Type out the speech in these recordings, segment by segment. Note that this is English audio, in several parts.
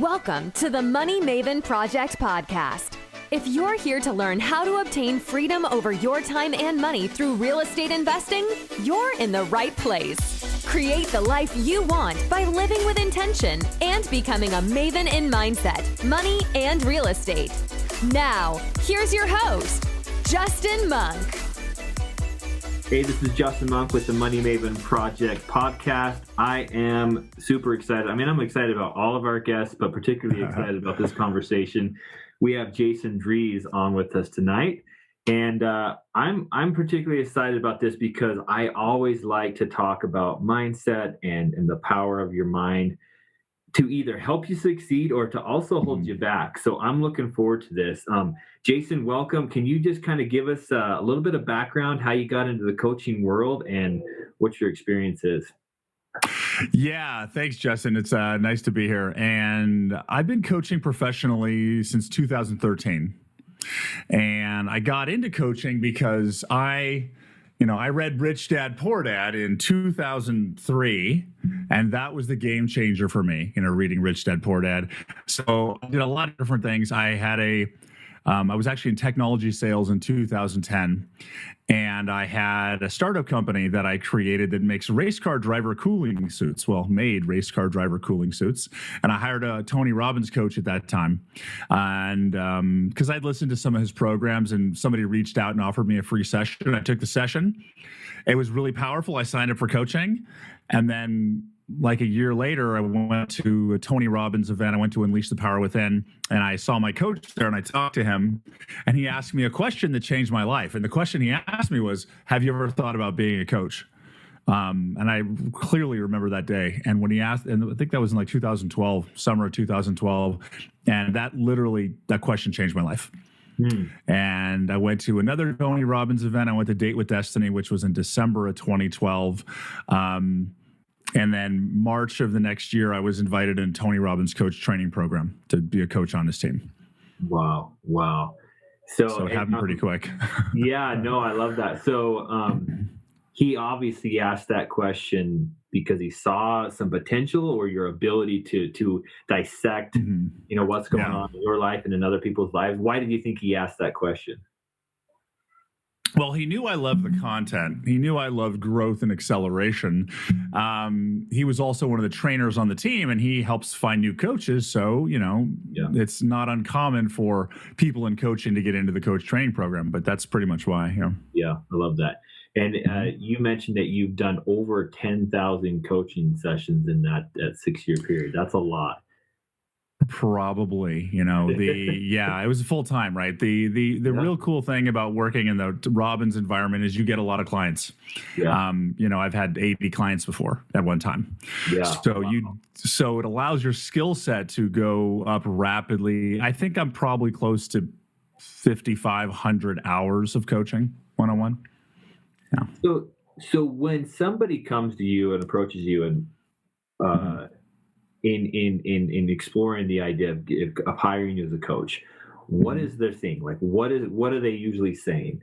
Welcome to the Money Maven Project Podcast. If you're here to learn how to obtain freedom over your time and money through real estate investing, you're in the right place. Create the life you want by living with intention and becoming a maven in mindset, money, and real estate. Now, here's your host, Justin Monk. Hey, this is Justin Monk with the Money Maven Project Podcast. I am super excited. I'm excited about all of our guests, but particularly excited about this conversation. We have Jason Drees on with us tonight. And I'm particularly excited about this because I always like to talk about mindset and the power of your mind to either help you succeed or to also hold you back. So I'm looking forward to this. Jason, welcome. Can you just kind of give us a little bit of background, how you got into the coaching world and what your experience is? Yeah, thanks, Justin. It's nice to be here. And I've been coaching professionally since 2013. And I got into coaching because I read Rich Dad, Poor Dad in 2003, and that was the game changer for me, reading Rich Dad, Poor Dad. So I did a lot of different things. I was actually in technology sales in 2010, and I had a startup company that I created that makes race car driver cooling suits. Well, made race car driver cooling suits. And I hired a Tony Robbins coach at that time. And because I'd listened to some of his programs and somebody reached out and offered me a free session. I took the session. It was really powerful. I signed up for coaching. And then like a year later, I went to a Tony Robbins event. I went to Unleash the Power Within, and I saw my coach there, and I talked to him, and he asked me a question that changed my life. And the question he asked me was, have you ever thought about being a coach? And I clearly remember that day. And when he asked, and I think that was in like 2012, summer of 2012, and that question changed my life. And I went to another Tony Robbins event. I went to Date with Destiny, which was in December of 2012. And then March of the next year, I was invited in Tony Robbins' coach training program to be a coach on his team. Wow. So it happened pretty quick. Yeah, no, I love that. So he obviously asked that question because he saw some potential or your ability to dissect, what's going on in your life and in other people's lives. Why did you think he asked that question? Well, he knew I loved the content. He knew I loved growth and acceleration. He was also one of the trainers on the team, and he helps find new coaches. So, It's not uncommon for people in coaching to get into the coach training program, but that's pretty much why. Yeah, I love that. And you mentioned that you've done over 10,000 coaching sessions in that 6-year period. That's a lot. Probably, it was full time, right? The real cool thing about working in the Robbins environment is you get a lot of clients. Yeah. I've had 80 clients before at one time. Yeah. So it allows your skill set to go up rapidly. I think I'm probably close to 5,500 hours of coaching one-on-one. Yeah. So when somebody comes to you and approaches you and in exploring the idea of hiring you as a coach, what is their thing? Like, what are they usually saying?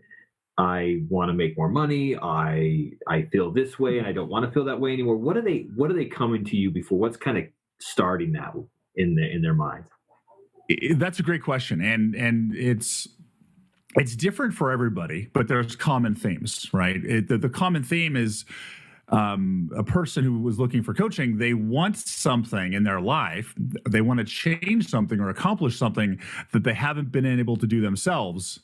I want to make more money. I feel this way and I don't want to feel that way anymore. What are they coming to you before? What's kind of starting that in their minds? That's a great question. And it's different for everybody, but there's common themes, right? The common theme is, a person who was looking for coaching, they want something in their life. They want to change something or accomplish something that they haven't been able to do themselves,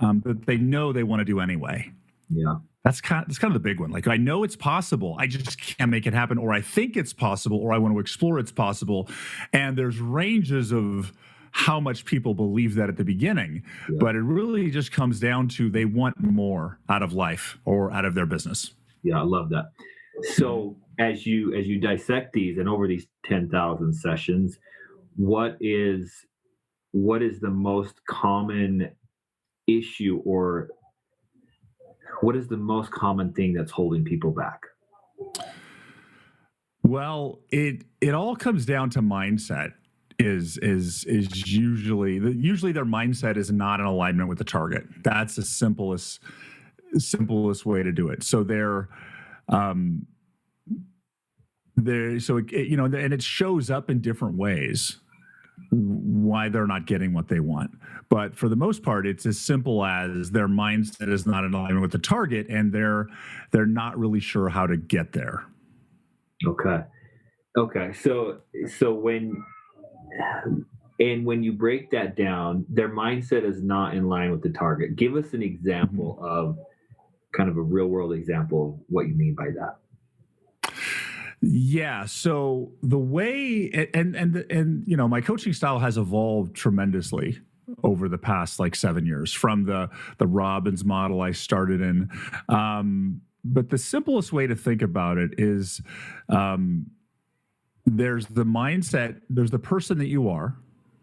that they know they want to do anyway. Yeah. That's kind of the big one. Like, I know it's possible, I just can't make it happen, or I think it's possible, or I want to explore it's possible. And there's ranges of how much people believe that at the beginning, but it really just comes down to they want more out of life or out of their business. Yeah, I love that. So as you dissect these and over these 10,000 sessions, what is the most common issue, or what is the most common thing that's holding people back? Well, it all comes down to mindset. Is usually their mindset is not in alignment with the target. That's the simplest way to do it. So and it shows up in different ways. why they're not getting what they want. But for the most part, it's as simple as their mindset is not in alignment with the target, and they're not really sure how to get there. Okay. So when you break that down, their mindset is not in line with the target. Give us an example of kind of a real world example of what you mean by that. Yeah. So the way, and my coaching style has evolved tremendously over the past 7 years from the Robbins model I started in. But the simplest way to think about it is there's the mindset, there's the person that you are,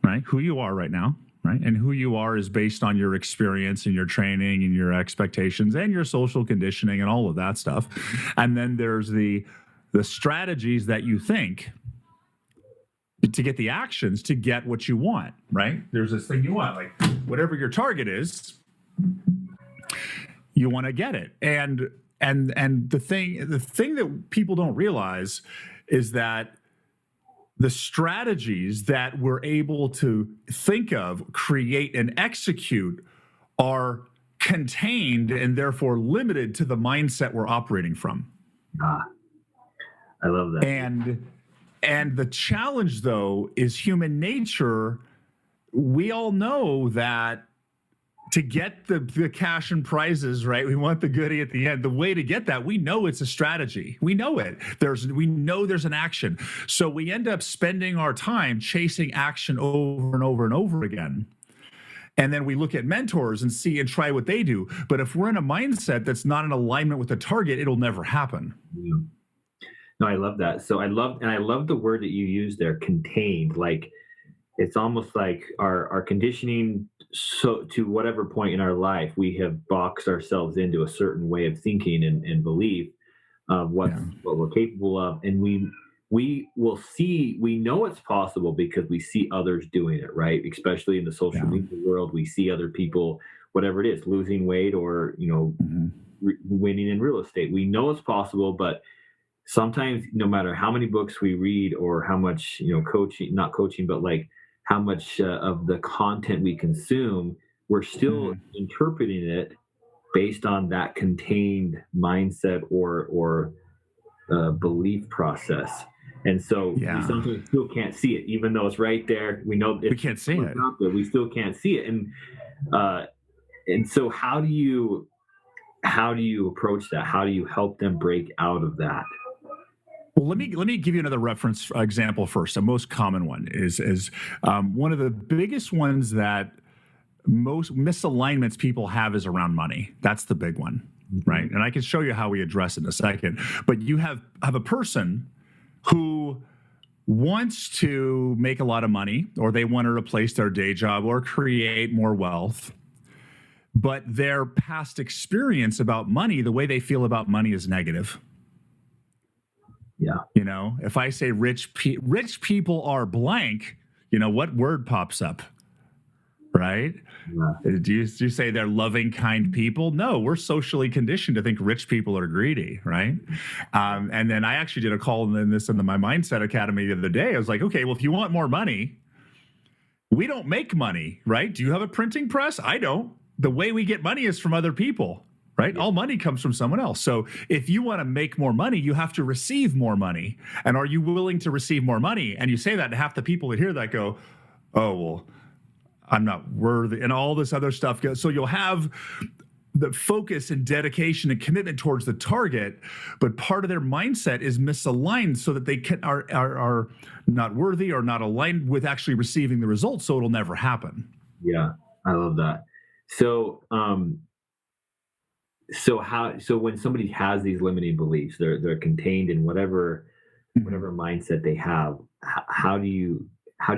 right? Who you are right now, right? And who you are is based on your experience and your training and your expectations and your social conditioning and all of that stuff. And then there's the strategies that you think to get the actions to get what you want, right? There's this thing you want, whatever your target is, you want to get it. And the thing that people don't realize is that the strategies that we're able to think of, create, and execute are contained and therefore limited to the mindset we're operating from. I love that. And the challenge, though, is human nature. We all know that to get the cash and prizes, right? We want the goodie at the end. The way to get that, we know it's a strategy. We know it. We know there's an action. So we end up spending our time chasing action over and over and over again. And then we look at mentors and see and try what they do. But if we're in a mindset that's not in alignment with the target, it'll never happen. Yeah. No, I love that. So I love the word that you use there, contained. It's almost like our conditioning. So to whatever point in our life, we have boxed ourselves into a certain way of thinking and belief of what we're capable of. And we will see, we know it's possible because we see others doing it, right? Especially in the social media world, we see other people, whatever it is, losing weight or, winning in real estate. We know it's possible, but sometimes no matter how many books we read or how much, not coaching, but how much of the content we consume, we're still interpreting it based on that contained mindset or belief process. And so we sometimes still can't see it, even though it's right there. We know we can't see it. Out there, we still can't see it. And so how do you approach that? How do you help them break out of that? Well, let me give you another reference example first. The most common one is one of the biggest ones that most misalignments people have is around money. That's the big one, right? And I can show you how we address it in a second. But you have a person who wants to make a lot of money, or they want to replace their day job or create more wealth. But their past experience about money, the way they feel about money is negative. Yeah. If I say rich people are blank, what word pops up, right? Yeah. Do you say they're loving, kind people? No, we're socially conditioned to think rich people are greedy, right? And then I actually did a call in my Mindset Academy the other day. I was like, okay, well, if you want more money, we don't make money, right? Do you have a printing press? I don't. The way we get money is from other people. Right? All money comes from someone else. So if you want to make more money, you have to receive more money. And are you willing to receive more money? And you say that, and half the people that hear that go, oh, well, I'm not worthy, and all this other stuff goes. So you'll have the focus and dedication and commitment towards the target, but part of their mindset is misaligned so that they are not worthy or not aligned with actually receiving the results. So it'll never happen. Yeah, I love that. So, So when somebody has these limiting beliefs, they're contained in whatever mindset they have. How do you? I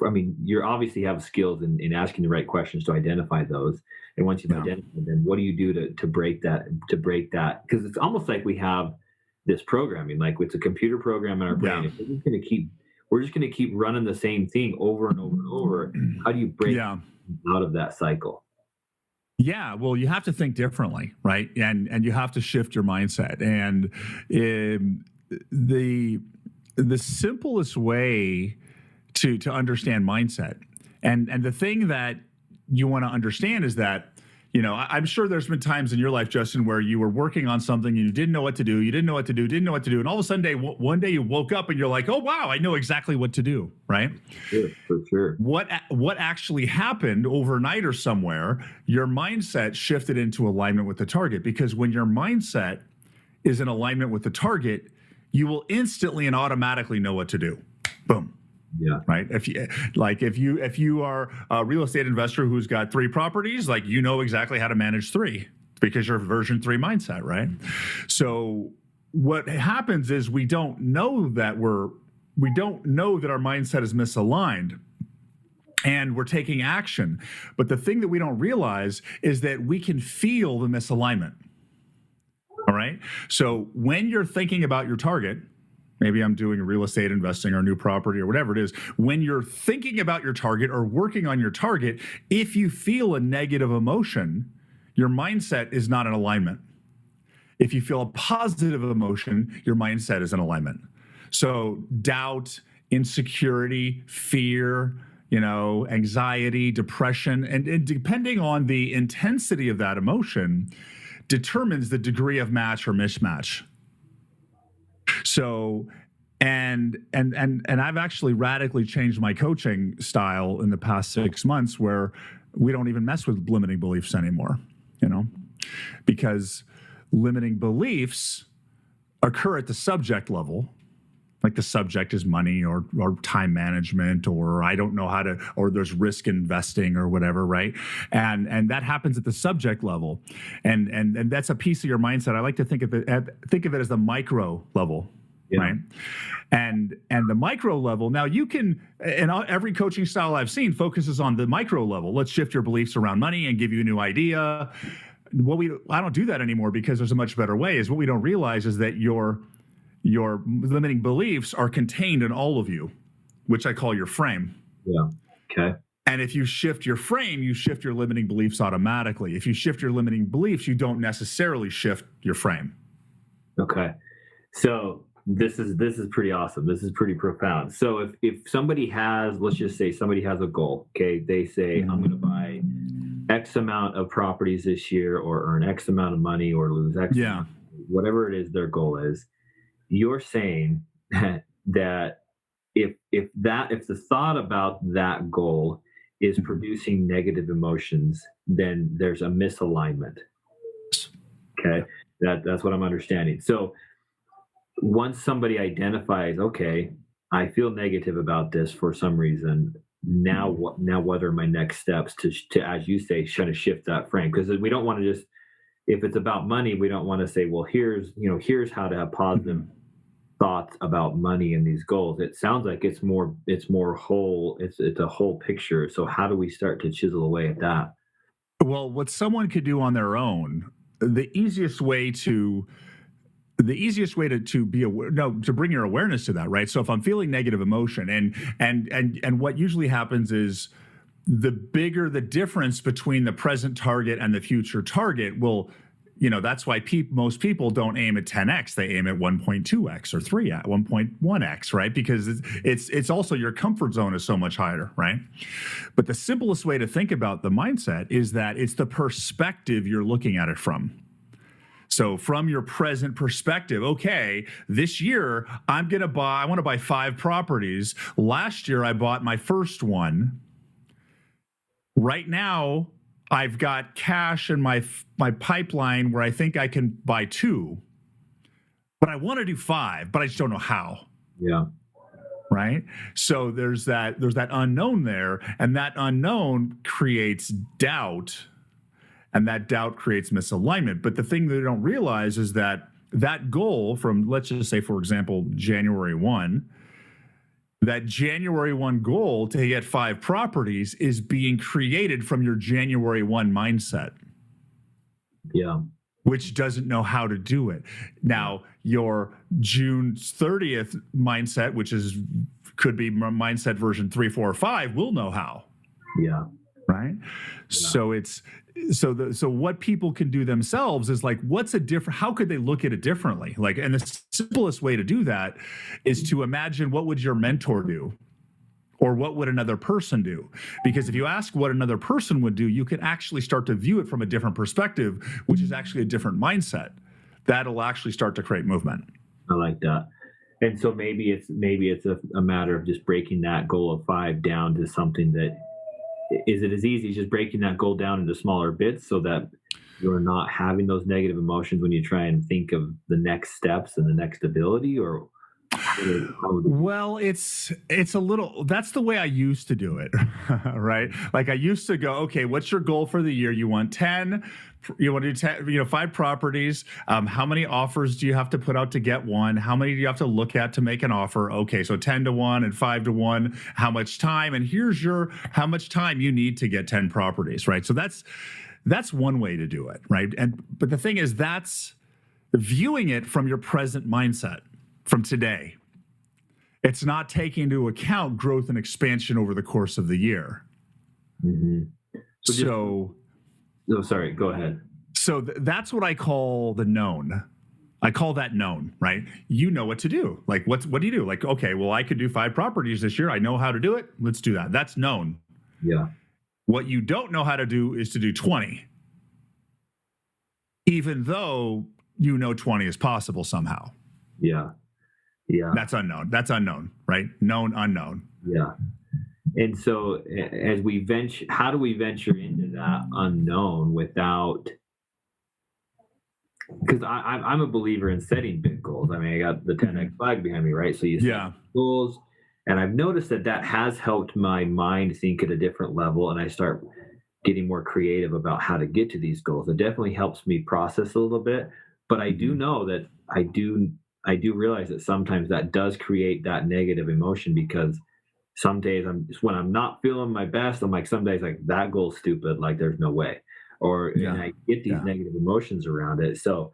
mean, you obviously have skills in asking the right questions to identify those. And once you've identified them, what do you do to break that? Because it's almost like we have this programming, like it's a computer program in our brain. If we're just going to keep running the same thing over and over and over. How do you break out of that cycle? Yeah, well, you have to think differently, right? And you have to shift your mindset. And the simplest way to understand mindset. And the thing that you want to understand is that, I'm sure there's been times in your life, Justin, where you were working on something and you didn't know what to do. And all of a sudden one day you woke up and you're like, oh, wow, I know exactly what to do, right? Yeah, for sure. What actually happened overnight or somewhere, your mindset shifted into alignment with the target. Because when your mindset is in alignment with the target, you will instantly and automatically know what to do. Boom. Yeah. Right. If you are a real estate investor who's got 3 properties, like, exactly how to manage 3 because you're version 3 mindset. Right. So what happens is we don't know that our mindset is misaligned and we're taking action. But the thing that we don't realize is that we can feel the misalignment. All right. So when you're thinking about your target, maybe I'm doing real estate investing or new property or whatever it is. When you're thinking about your target or working on your target, if you feel a negative emotion, your mindset is not in alignment. If you feel a positive emotion, your mindset is in alignment. So doubt, insecurity, fear, anxiety, depression, and depending on the intensity of that emotion determines the degree of match or mismatch. So, and I've actually radically changed my coaching style in the past 6 months where we don't even mess with limiting beliefs anymore, because limiting beliefs occur at the subject level. Like the subject is money or time management, or I don't know how to, or there's risk investing or whatever, right? And that happens at the subject level, and that's a piece of your mindset. I like to think of it as the micro level, right? And the micro level. Now you can, and every coaching style I've seen focuses on the micro level. Let's shift your beliefs around money and give you a new idea. I don't do that anymore because there's a much better way. Is what we don't realize is that your limiting beliefs are contained in all of you, which I call your frame. Yeah. Okay. And if you shift your frame, you shift your limiting beliefs automatically. If you shift your limiting beliefs, you don't necessarily shift your frame. Okay. So this is pretty awesome. This is pretty profound. So if somebody has, let's just say somebody has a goal, okay? They say, I'm going to buy X amount of properties this year, or earn X amount of money, or lose X amount, whatever it is their goal is. You're saying that if the thought about that goal is producing negative emotions, then there's a misalignment. Okay, that's what I'm understanding. So once somebody identifies, okay, I feel negative about this for some reason. Now what are my next steps to as you say, try to shift that frame? Because we don't want to just, if it's about money, we don't want to say, well, here's how to have positive thoughts about money and these goals. It sounds like it's more whole. It's a whole picture. So how do we start to chisel away at that? Well, what someone could do on their own, the easiest way to be aware, to bring your awareness to that, right? So if I'm feeling negative emotion, and what usually happens is the bigger the difference between the present target and the future target will, that's why most people don't aim at 10x. They aim at 1.2x or 3x, 1.1x, right? Because it's also your comfort zone is so much higher, right? But the simplest way to think about the mindset is that it's the perspective you're looking at it from. So from your present perspective, okay, this year I want to buy 5 properties. Last year I bought my first one. Right now, I've got cash in my pipeline where I think I can buy 2, but I want to do 5, but I just don't know how. Yeah. Right. So there's that unknown there, and that unknown creates doubt, and that doubt creates misalignment. But the thing that they don't realize is that goal from, let's just say, for example, January 1, that January 1 goal to get 5 properties is being created from your January 1 mindset. Yeah. Which doesn't know how to do it. Now, your June 30th mindset, which could be mindset version 3, 4, or 5, will know how. Yeah. Right. Yeah. So what people can do themselves is like, how could they look at it differently? Like, and the simplest way to do that is to imagine, what would your mentor do? Or what would another person do? Because if you ask what another person would do, you can actually start to view it from a different perspective, which is actually a different mindset. That'll actually start to create movement. I like that. And so maybe it's a matter of just breaking that goal of 5 down to something that is it as easy as just breaking that goal down into smaller bits so that you're not having those negative emotions when you try and think of the next steps and the next ability, or well, it's a little, that's the way I used to do it, right? Like I used to go, okay, what's your goal for the year? You want 10, you want to do 10, 5 properties. How many offers do you have to put out to get one? How many do you have to look at to make an offer? Okay, so 10 to 1 and 5 to 1. How much time? And here's how much time you need to get 10 properties, right? So that's one way to do it, right? But the thing is, that's viewing it from your present mindset. From today. It's not taking into account growth and expansion over the course of the year. Mm-hmm. Sorry, go ahead. So that's what I call the known. I call that known, right? You know what to do. Like, what do you do? Like, okay, well, I could do 5 properties this year. I know how to do it. Let's do that. That's known. Yeah. What you don't know how to do is to do 20. Even though you know 20 is possible somehow. Yeah. Yeah. That's unknown, right? Known, unknown. Yeah. And so as how do we venture into that unknown without, because I'm a believer in setting big goals. I mean, I got the 10X flag behind me, right? So you set goals, and I've noticed that has helped my mind think at a different level, and I start getting more creative about how to get to these goals. It definitely helps me process a little bit, but I do know that I do realize that sometimes that does create that negative emotion, because some days when I'm not feeling my best, I'm like, some days like that goal's stupid, like there's no way. And I get these negative emotions around it. So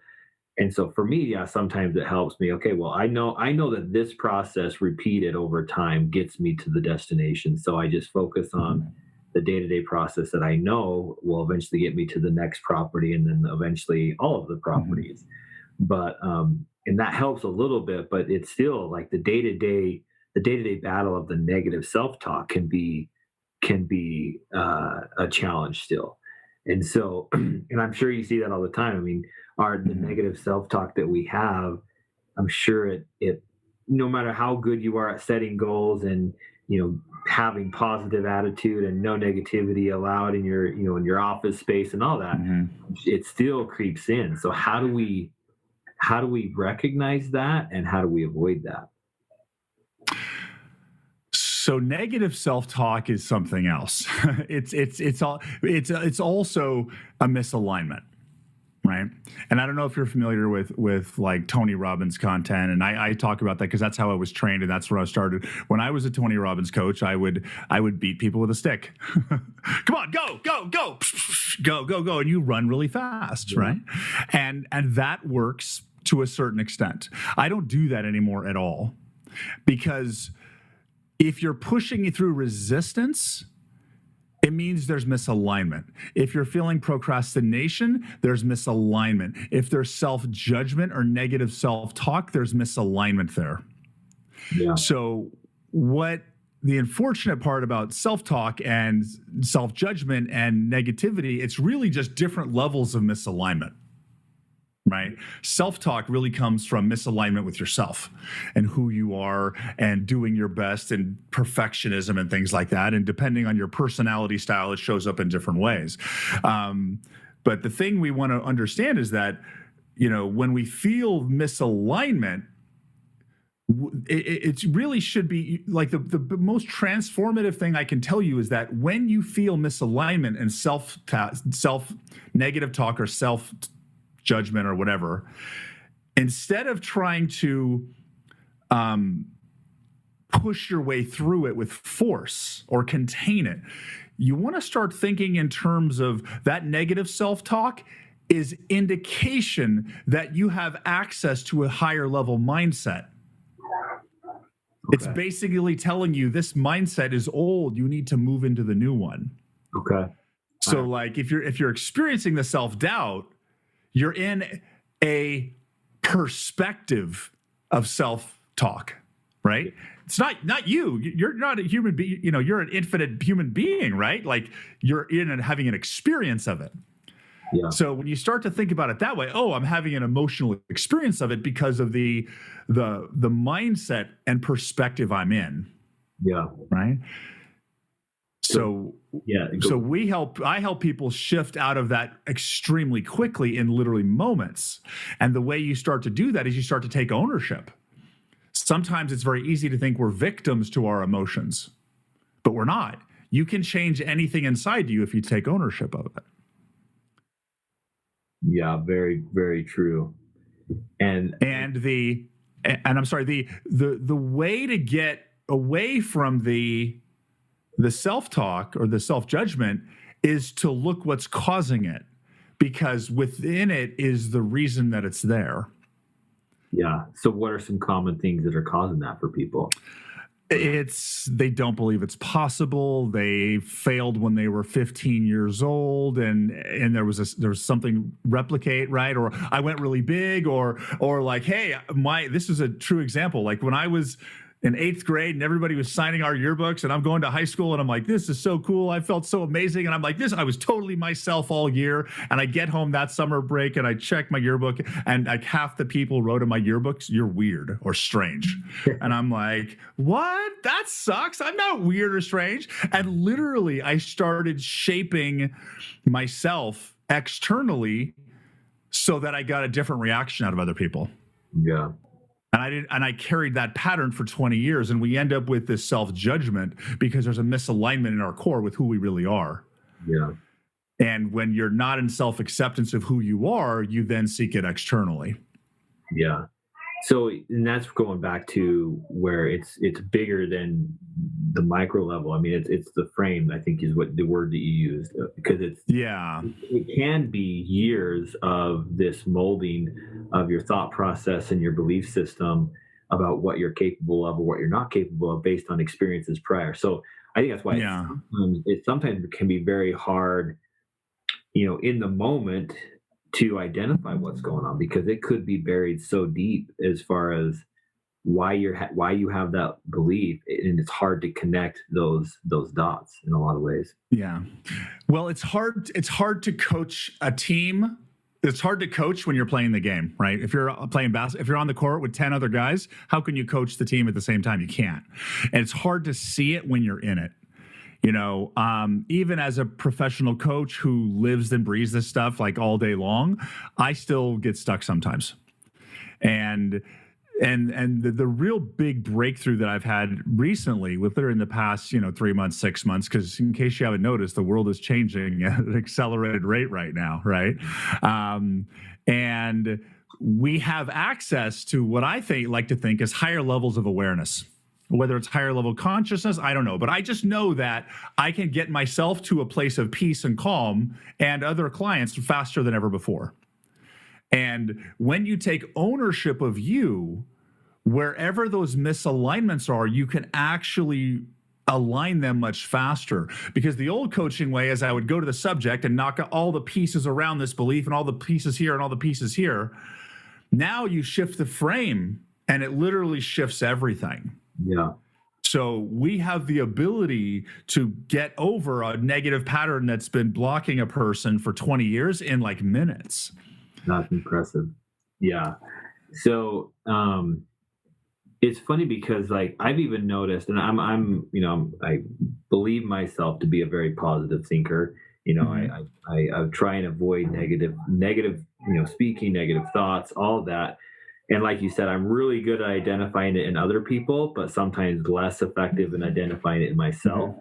for me, sometimes it helps me. Okay, well, I know that this process repeated over time gets me to the destination. So I just focus on the day-to-day process that I know will eventually get me to the next property, and then eventually all of the properties. But and that helps a little bit, but it's still like the day-to-day battle of the negative self-talk can be a challenge still. And so, and I'm sure you see that all the time. I mean, the negative self-talk that we have, I'm sure it no matter how good you are at setting goals and, having positive attitude and no negativity allowed in your, in your office space and all that, it still creeps in. So how do we recognize that, and how do we avoid that? So negative self-talk is something else. It's also a misalignment, right? And I don't know if you're familiar with like Tony Robbins content, and I talk about that because that's how I was trained, and that's where I started. When I was a Tony Robbins coach, I would beat people with a stick. Come on, go, and you run really fast, right? And that works to a certain extent. I don't do that anymore at all, because if you're pushing it through resistance, it means there's misalignment. If you're feeling procrastination, there's misalignment. If there's self-judgment or negative self-talk, there's misalignment there. Yeah. So what the unfortunate part about self-talk and self-judgment and negativity, it's really just different levels of misalignment. Right? Self-talk really comes from misalignment with yourself and who you are and doing your best and perfectionism and things like that. And depending on your personality style, it shows up in different ways. But the thing we want to understand is that, when we feel misalignment, it really should be like the most transformative thing I can tell you is that when you feel misalignment and self negative talk or self-judgment or whatever, instead of trying to push your way through it with force or contain it, you want to start thinking in terms of that negative self-talk is indication that you have access to a higher level mindset. Okay. It's basically telling you this mindset is old. You need to move into the new one. Okay. So like if you're experiencing the self-doubt, you're in a perspective of self-talk, right? It's not you. You're not a human being. You're an infinite human being, right? Like you're in and having an experience of it. Yeah. So when you start to think about it that way, I'm having an emotional experience of it because of the mindset and perspective I'm in. Yeah. Right. So I help people shift out of that extremely quickly in literally moments. And the way you start to do that is you start to take ownership. Sometimes it's very easy to think we're victims to our emotions, but we're not. You can change anything inside you if you take ownership of it. Yeah, very, very true. And I'm sorry, the way to get away from the self-talk or the self-judgment is to look what's causing it, because within it is the reason that it's there. Yeah. So what are some common things that are causing that for people? They don't believe it's possible. They failed when they were 15 years old, and there was something replicate, right? Or I went really big, or like, hey, this is a true example. Like when I was in 8th grade and everybody was signing our yearbooks, and I'm going to high school and I'm like, this is so cool. I felt so amazing. And I'm like, I was totally myself all year. And I get home that summer break and I check my yearbook, and like half the people wrote in my yearbooks, "You're weird or strange." And I'm like, what? That sucks. I'm not weird or strange. And literally I started shaping myself externally so that I got a different reaction out of other people. Yeah. And I carried that pattern for 20 years, and we end up with this self-judgment because there's a misalignment in our core with who we really are. Yeah. And when you're not in self-acceptance of who you are, you then seek it externally. Yeah. So, and that's going back to where it's bigger than the micro level. I mean, it's the frame, I think, is what the word that you used, because it can be years of this molding of your thought process and your belief system about what you're capable of or what you're not capable of based on experiences prior. So I think that's why sometimes it can be very hard, in the moment, to identify what's going on, because it could be buried so deep as far as why you have that belief, and it's hard to connect those dots in a lot of ways. Yeah. Well, it's hard to coach a team. It's hard to coach when you're playing the game, right? If you're playing basketball, if you're on the court with 10 other guys, how can you coach the team at the same time? You can't. And it's hard to see it when you're in it. Even as a professional coach who lives and breathes this stuff like all day long, I still get stuck sometimes. And the real big breakthrough that I've had recently, within the past, 3 months, 6 months, because in case you haven't noticed, the world is changing at an accelerated rate right now, right? And we have access to what I like to think is higher levels of awareness. Whether it's higher level consciousness, I don't know. But I just know that I can get myself to a place of peace and calm and other clients faster than ever before. And when you take ownership of you, wherever those misalignments are, you can actually align them much faster. Because the old coaching way is I would go to the subject and knock all the pieces around this belief and all the pieces here and all the pieces here. Now you shift the frame and it literally shifts everything. Yeah. So we have the ability to get over a negative pattern that's been blocking a person for 20 years in like minutes. That's impressive. Yeah. So it's funny because like I've even noticed, and I believe myself to be a very positive thinker. I try and avoid negative, speaking, negative thoughts, all of that. And like you said, I'm really good at identifying it in other people, but sometimes less effective in identifying it in myself.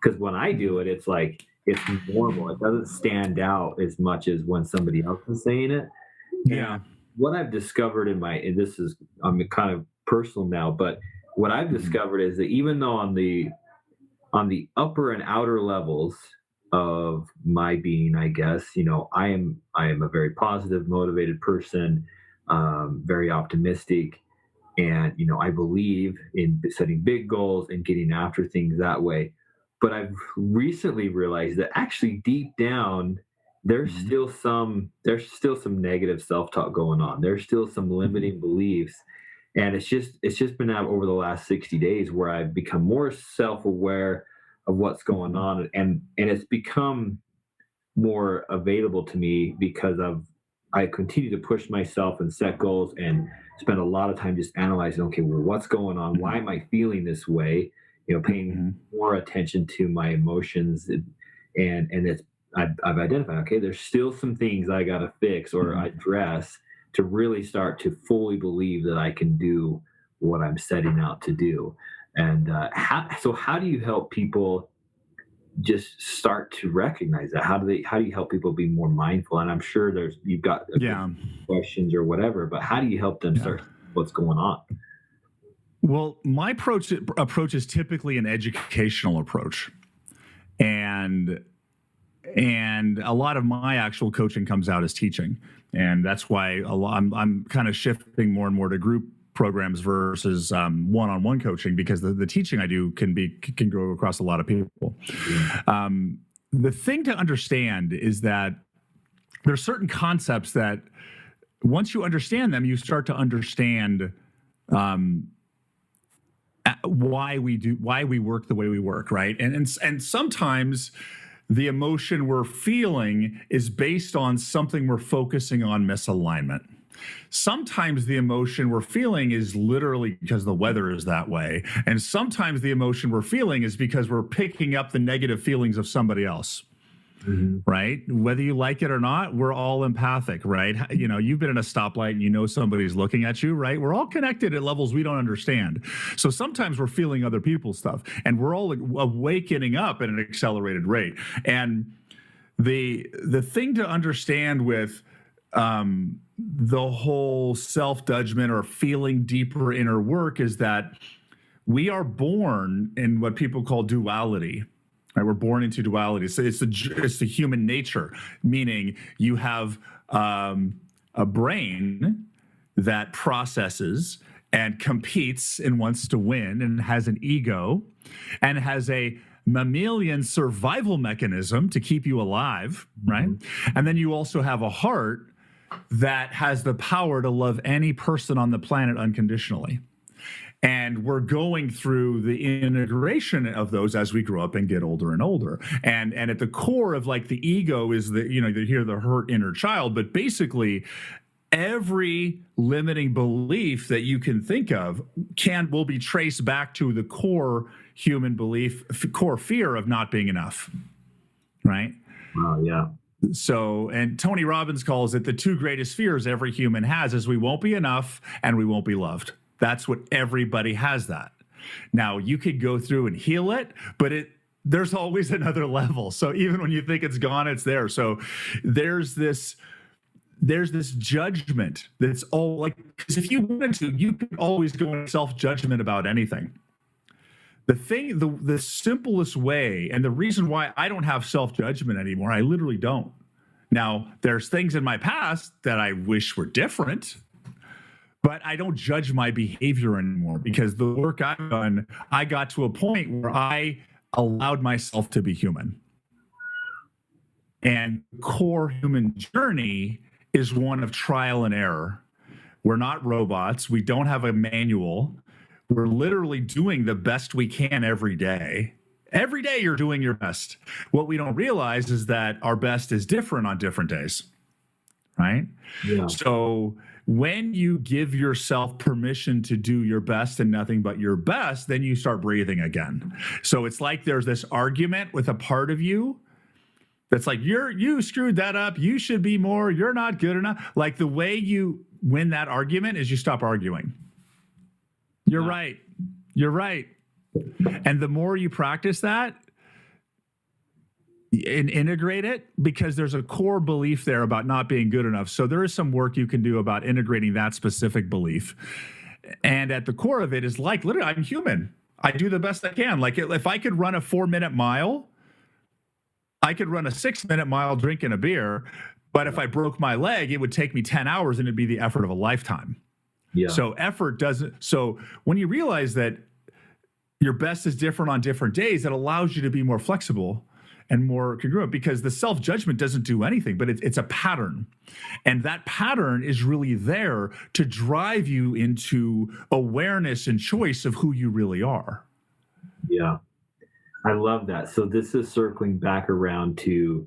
Because when I do it, it's like, it's normal. It doesn't stand out as much as when somebody else is saying it. Yeah. And what I've discovered and this is, I'm kind of personal now, but what I've discovered is that even though on the upper and outer levels of my being, I guess, I am a very positive, motivated person. Very optimistic, and I believe in setting big goals and getting after things that way. But I've recently realized that actually deep down there's still some negative self-talk going on. There's still some limiting beliefs, And it's just been out over the last 60 days where I've become more self-aware of what's going on, and it's become more available to me because I continue to push myself and set goals and spend a lot of time just analyzing, okay, well, what's going on? Why am I feeling this way? Paying more attention to my emotions, and it's I've identified, okay, there's still some things I got to fix or address to really start to fully believe that I can do what I'm setting out to do. And how do you help people just start to recognize that? How do you help people be more mindful? And I'm sure you've got questions or whatever, but how do you help them start what's going on? Well, my approach is typically an educational approach, and a lot of my actual coaching comes out as teaching, and that's why I'm kind of shifting more and more to group programs versus one-on-one coaching, because the teaching I do can go across a lot of people. The thing to understand is that there's certain concepts that once you understand them, you start to understand why we work the way we work, right? And sometimes the emotion we're feeling is based on something we're focusing on misalignment. Sometimes the emotion we're feeling is literally because the weather is that way. And sometimes the emotion we're feeling is because we're picking up the negative feelings of somebody else. Right? Whether you like it or not, we're all empathic, right? You've been in a stoplight and somebody's looking at you, right? We're all connected at levels we don't understand. So sometimes we're feeling other people's stuff, and we're all awakening up at an accelerated rate. And the thing to understand with the whole self-judgment or feeling deeper inner work is that we are born in what people call duality. Right, we're born into duality. So it's the human nature, meaning you have a brain that processes and competes and wants to win and has an ego and has a mammalian survival mechanism to keep you alive, right? And then you also have a heart that has the power to love any person on the planet unconditionally. And we're going through the integration of those as we grow up and get older and older. And at the core of the ego is the hurt inner child, but basically every limiting belief that you can think of will be traced back to the core human belief, core fear of not being enough. Right? Oh, yeah. So, and Tony Robbins calls it the two greatest fears every human has is we won't be enough and we won't be loved. That's what everybody has that. Now, you could go through and heal it, but there's always another level. So even when you think it's gone, it's there. So there's this judgment that's all because if you wanted to, you could always go in self-judgment about anything. The simplest way, and the reason why I don't have self-judgment anymore, I literally don't. Now, there's things in my past that I wish were different, but I don't judge my behavior anymore because the work I've done, I got to a point where I allowed myself to be human. And core human journey is one of trial and error. We're not robots. We don't have a manual. We're literally doing the best we can every day. Every day you're doing your best. What we don't realize is that our best is different on different days, right? Yeah. So when you give yourself permission to do your best and nothing but your best, then you start breathing again. So it's like there's this argument with a part of you that's like, you screwed that up. You should be more. You're not good enough. Like the way you win that argument is you stop arguing. You're right. You're right. And the more you practice that and integrate it, because there's a core belief there about not being good enough. So there is some work you can do about integrating that specific belief. And at the core of it is literally, I'm human. I do the best I can. Like if I could run a 4-minute mile, I could run a 6-minute mile drinking a beer. But if I broke my leg, it would take me 10 hours and it'd be the effort of a lifetime. Yeah. So effort doesn't. So when you realize that your best is different on different days, it allows you to be more flexible and more congruent, because the self-judgment doesn't do anything, but it's a pattern. And that pattern is really there to drive you into awareness and choice of who you really are. Yeah, I love that. So this is circling back around to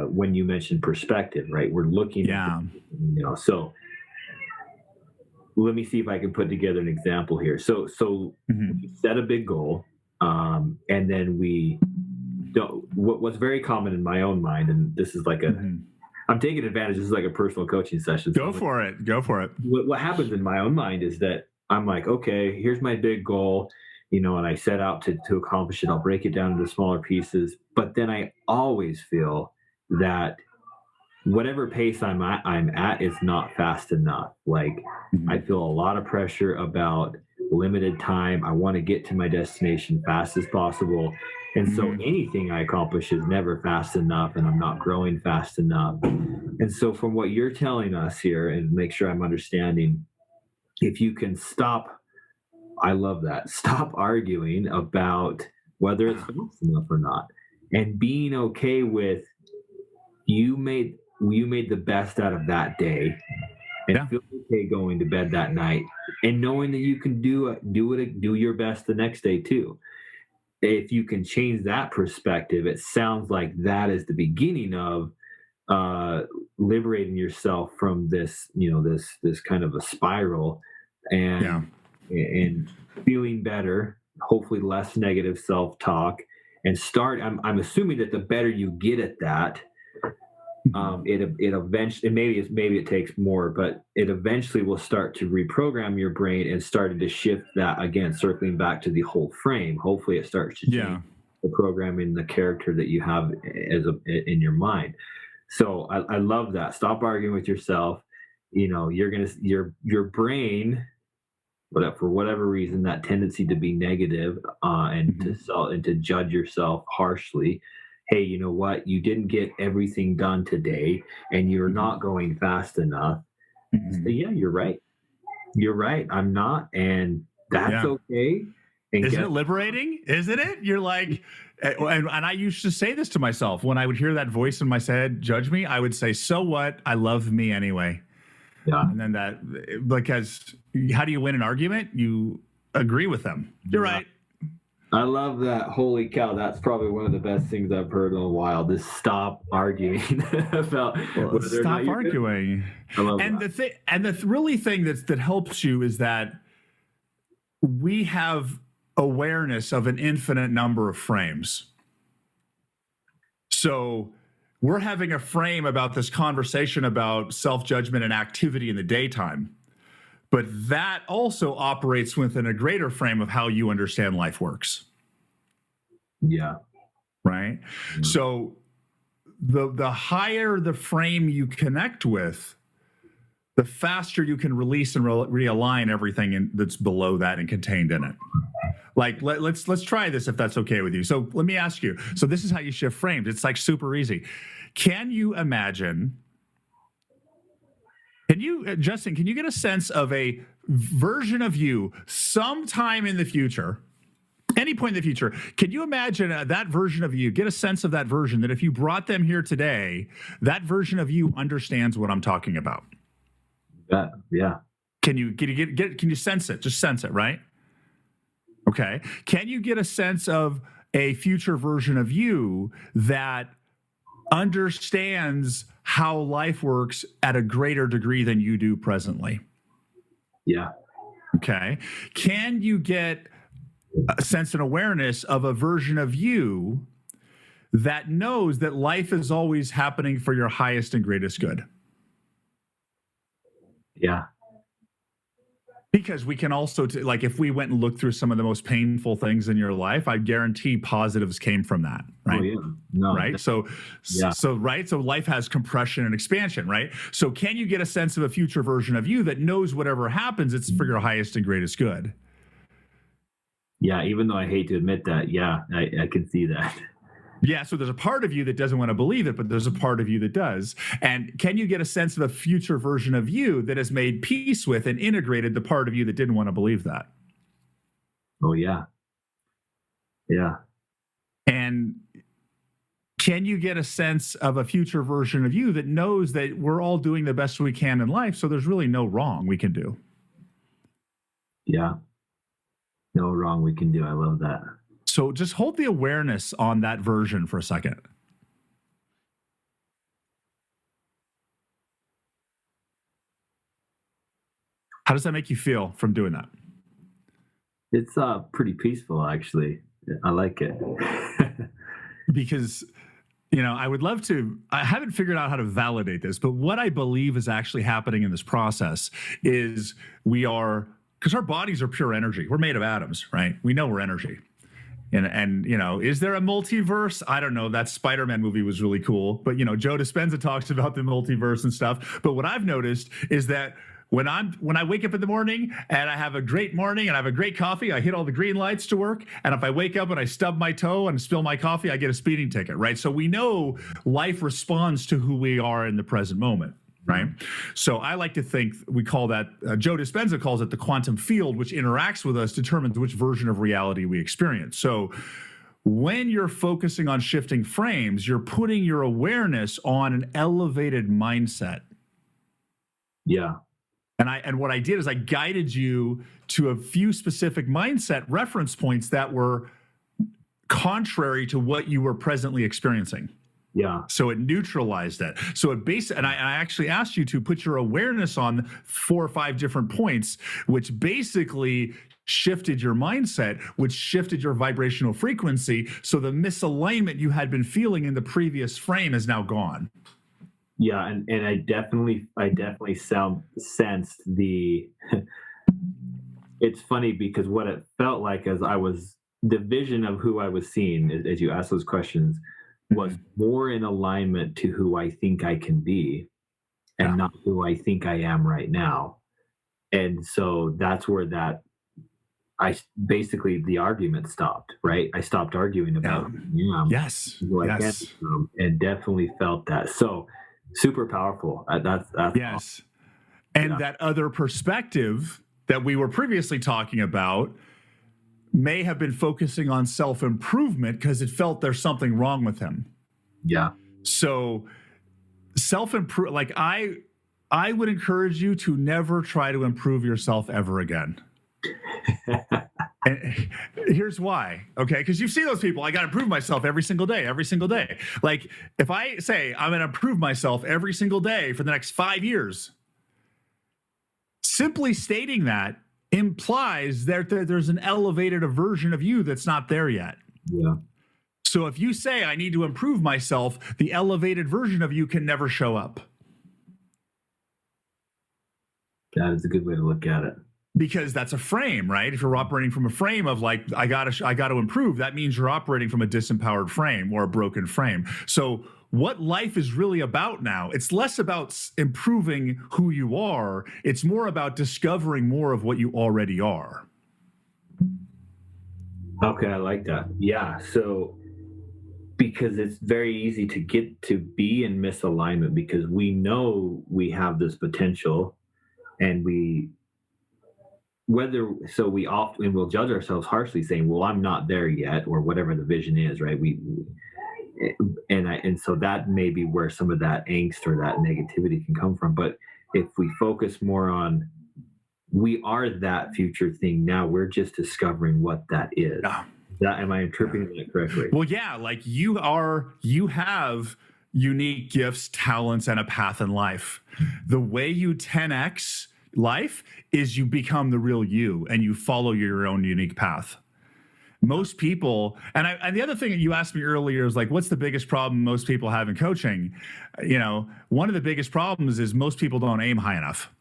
when you mentioned perspective, right? We're looking at, so let me see if I can put together an example here. So we set a big goal, and then we don't. What's very common in my own mind, and this is like I'm taking advantage. This is like a personal coaching session. Go for it. What happens in my own mind is that I'm like, okay, here's my big goal, and I set out to accomplish it. I'll break it down into smaller pieces, but then I always feel that whatever pace I'm at is not fast enough. Like I feel a lot of pressure about limited time. I want to get to my destination fast as possible. And so anything I accomplish is never fast enough, and I'm not growing fast enough. And so from what you're telling us here, and make sure I'm understanding, if you can stop, I love that, stop arguing about whether it's fast enough or not, and being okay with you made the best out of that day, and feel okay going to bed that night, and knowing that you can do your best the next day too. If you can change that perspective, it sounds like that is the beginning of liberating yourself from this, this kind of a spiral, and feeling better, hopefully less negative self-talk, and start. I'm assuming that the better you get at that, it eventually, maybe it takes more, but it eventually will start to reprogram your brain and started to shift that again, circling back to the whole frame. Hopefully it starts to change the programming, the character that you have in your mind. So I love that. Stop arguing with yourself. Your brain, but for whatever reason, that tendency to be negative and to judge yourself harshly. Hey, you know what? You didn't get everything done today, and you're not going fast enough. So, yeah, you're right. You're right. I'm not, and that's okay. And isn't it liberating? Isn't it? You're like, and I used to say this to myself when I would hear that voice in my head judge me. I would say, "So what? I love me anyway." Yeah. And then because how do you win an argument? You agree with them. You're right. I love that. Holy cow. That's probably one of the best things I've heard in a while. Just stop arguing about stop arguing. I love and that. The really thing that helps you is that we have awareness of an infinite number of frames. So we're having a frame about this conversation about self-judgment and activity in the daytime. But that also operates within a greater frame of how you understand life works. Yeah. Right? Mm-hmm. So the higher the frame you connect with, the faster you can release and realign everything that's below that and contained in it. Like, let's try this if that's okay with you. So let me ask you. So this is how you shift frames. It's like super easy. Can you imagine... Justin, can you get a sense of a version of you sometime in the future, any point in the future? Can you imagine that version of you, get a sense of that version, that if you brought them here today, that version of you understands what I'm talking about? Yeah. Can you sense it? Just sense it, right? Okay. Can you get a sense of a future version of you that understands how life works at a greater degree than you do presently? Yeah. Okay. Can you get a sense and awareness of a version of you that knows that life is always happening for your highest and greatest good? Yeah. Because we can also, like, if we went and looked through some of the most painful things in your life, I guarantee positives came from that, right? Oh, yeah. No, right. So life has compression and expansion, right? So can you get a sense of a future version of you that knows whatever happens, it's for your highest and greatest good? Yeah. Even though I hate to admit that, yeah, I can see that. Yeah, so there's a part of you that doesn't want to believe it, but there's a part of you that does. And can you get a sense of a future version of you that has made peace with and integrated the part of you that didn't want to believe that? Oh, yeah. Yeah. And can you get a sense of a future version of you that knows that we're all doing the best we can in life, so there's really no wrong we can do? Yeah. No wrong we can do. I love that. So just hold the awareness on that version for a second. How does that make you feel from doing that? It's pretty peaceful, actually. I like it. Because, I would love to, I haven't figured out how to validate this, but what I believe is actually happening in this process is because our bodies are pure energy. We're made of atoms, right? We know we're energy. And is there a multiverse? I don't know. That Spider-Man movie was really cool. But, Joe Dispenza talks about the multiverse and stuff. But what I've noticed is that when I wake up in the morning and I have a great morning and I have a great coffee, I hit all the green lights to work. And if I wake up and I stub my toe and spill my coffee, I get a speeding ticket, right? So we know life responds to who we are in the present moment, right? So I like to think we call that, Joe Dispenza calls it the quantum field, which interacts with us, determines which version of reality we experience. So when you're focusing on shifting frames, you're putting your awareness on an elevated mindset. Yeah. And what I did is I guided you to a few specific mindset reference points that were contrary to what you were presently experiencing. Yeah. So it neutralized it. So and I actually asked you to put your awareness on 4 or 5 different points, which basically shifted your mindset, which shifted your vibrational frequency. So the misalignment you had been feeling in the previous frame is now gone. Yeah, and I definitely sensed the. It's funny because what it felt like as the vision of who I was seeing as you asked those questions was more in alignment to who I think I can be, and not who I think I am right now. And so that's where the argument stopped. Right, I stopped arguing about yes, and definitely felt that. So. Super powerful. That's yes. Awesome. And that other perspective that we were previously talking about may have been focusing on self-improvement because it felt there's something wrong with him. Yeah. So self-improve, like I would encourage you to never try to improve yourself ever again. And here's why, okay? Because you see those people, I got to improve myself every single day. Like if I say I'm going to improve myself every single day for the next 5 years, simply stating that implies that there's an elevated version of you that's not there yet. Yeah. So if you say I need to improve myself, the elevated version of you can never show up. That is a good way to look at it. Because that's a frame, right? If you're operating from a frame of like, I got to improve, that means you're operating from a disempowered frame or a broken frame. So what life is really about now, it's less about improving who you are. It's more about discovering more of what you already are. Okay, I like that. Yeah. So because it's very easy to get to be in misalignment because we know we have this potential and we often will judge ourselves harshly saying, well, I'm not there yet, or whatever the vision is, right? And so that may be where some of that angst or that negativity can come from. But if we focus more on, we are that future thing now, we're just discovering what that is. Am I interpreting that correctly? Well, yeah, like you have unique gifts, talents, and a path in life. The way you 10x life is you become the real you and you follow your own unique path. Most people, and the other thing that you asked me earlier is like, what's the biggest problem most people have in coaching? One of the biggest problems is most people don't aim high enough.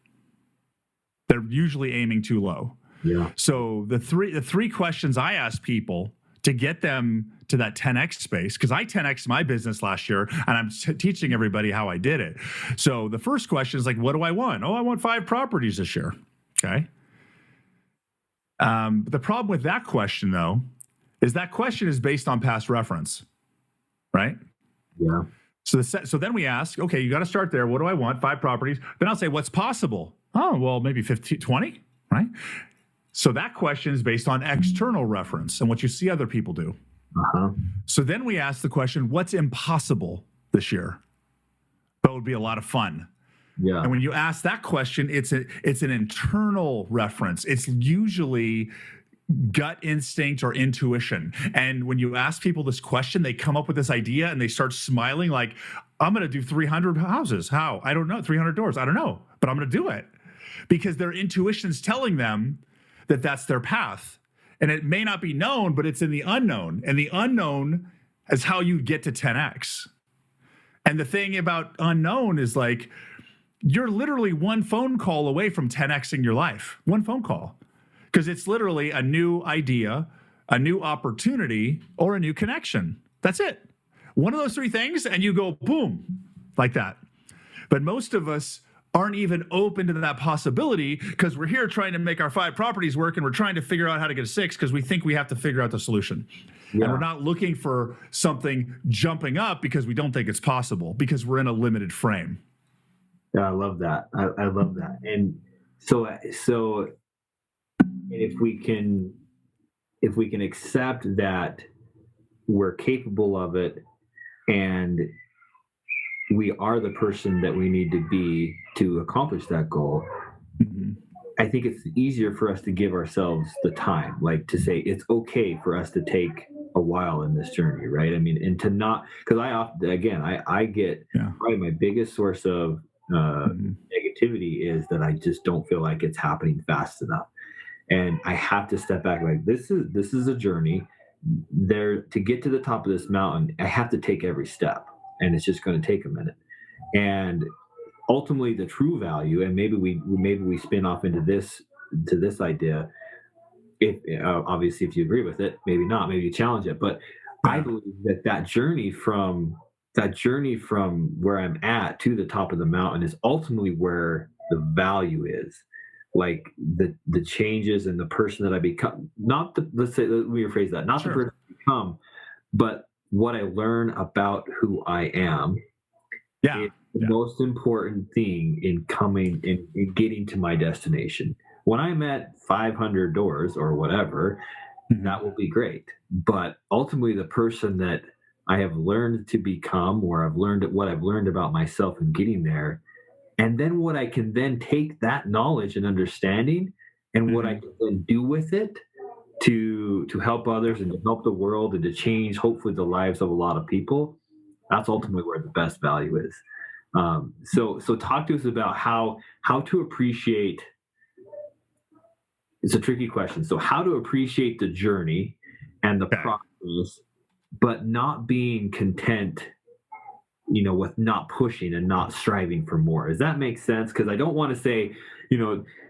They're usually aiming too low. Yeah. So the three questions I ask people to get them to that 10x space, because I 10x my business last year and I'm teaching everybody how I did it. So the first question is like, what do I want? Oh, I want 5 properties this year. Okay. But the problem with that question though, is that question is based on past reference, right? Yeah. So then we ask, okay, you got to start there. What do I want? 5 properties. Then I'll say, what's possible? Oh, well, maybe 15, 20, right? So that question is based on external reference and what you see other people do. So then we asked the question, what's impossible this year? That would be a lot of fun. Yeah. And when you ask that question, it's an internal reference. It's usually gut instinct or intuition. And when you ask people this question, they come up with this idea and they start smiling like, I'm going to do 300 houses. How? I don't know. 300 doors. I don't know, but I'm going to do it because their intuition's telling them that that's their path. And it may not be known, but it's in the unknown. And the unknown is how you get to 10X. And the thing about unknown is like, you're literally one phone call away from 10Xing your life. One phone call. Because it's literally a new idea, a new opportunity, or a new connection. That's it. One of those three things, and you go boom, like that. But most of us aren't even open to that possibility because we're here trying to make our 5 properties work, and we're trying to figure out how to get a 6 because we think we have to figure out the solution. Yeah. And we're not looking for something jumping up because we don't think it's possible because we're in a limited frame. Yeah, I love that. I love that. And so if we can accept that we're capable of it and we are the person that we need to be to accomplish that goal, I think it's easier for us to give ourselves the time, like to say it's okay for us to take a while in this journey, right? I mean, and to not, because I get probably my biggest source of negativity is that I just don't feel like it's happening fast enough. And I have to step back, like this is a journey. There to get to the top of this mountain, I have to take every step, and it's just going to take a minute. And ultimately, the true value, and maybe we spin off into this idea. If obviously, if you agree with it, maybe not, maybe you challenge it. But I believe that journey from where I'm at to the top of the mountain is ultimately where the value is. Like the changes and the person that I become, let me rephrase that, not the person I become, but what I learn about who I am. Is the most important thing in getting to my destination. When I'm at 500 doors or whatever, that will be great. But ultimately the person that I have learned to become, or I've learned what I've learned about myself in getting there, and then what I can then take that knowledge and understanding and what I can then do with it to help others and to help the world and to change, hopefully, the lives of a lot of people, that's ultimately where the best value is. So talk to us about how to appreciate, it's a tricky question. So how to appreciate the journey and the process, but not being content, with not pushing and not striving for more. Does that make sense? Because I don't want to say,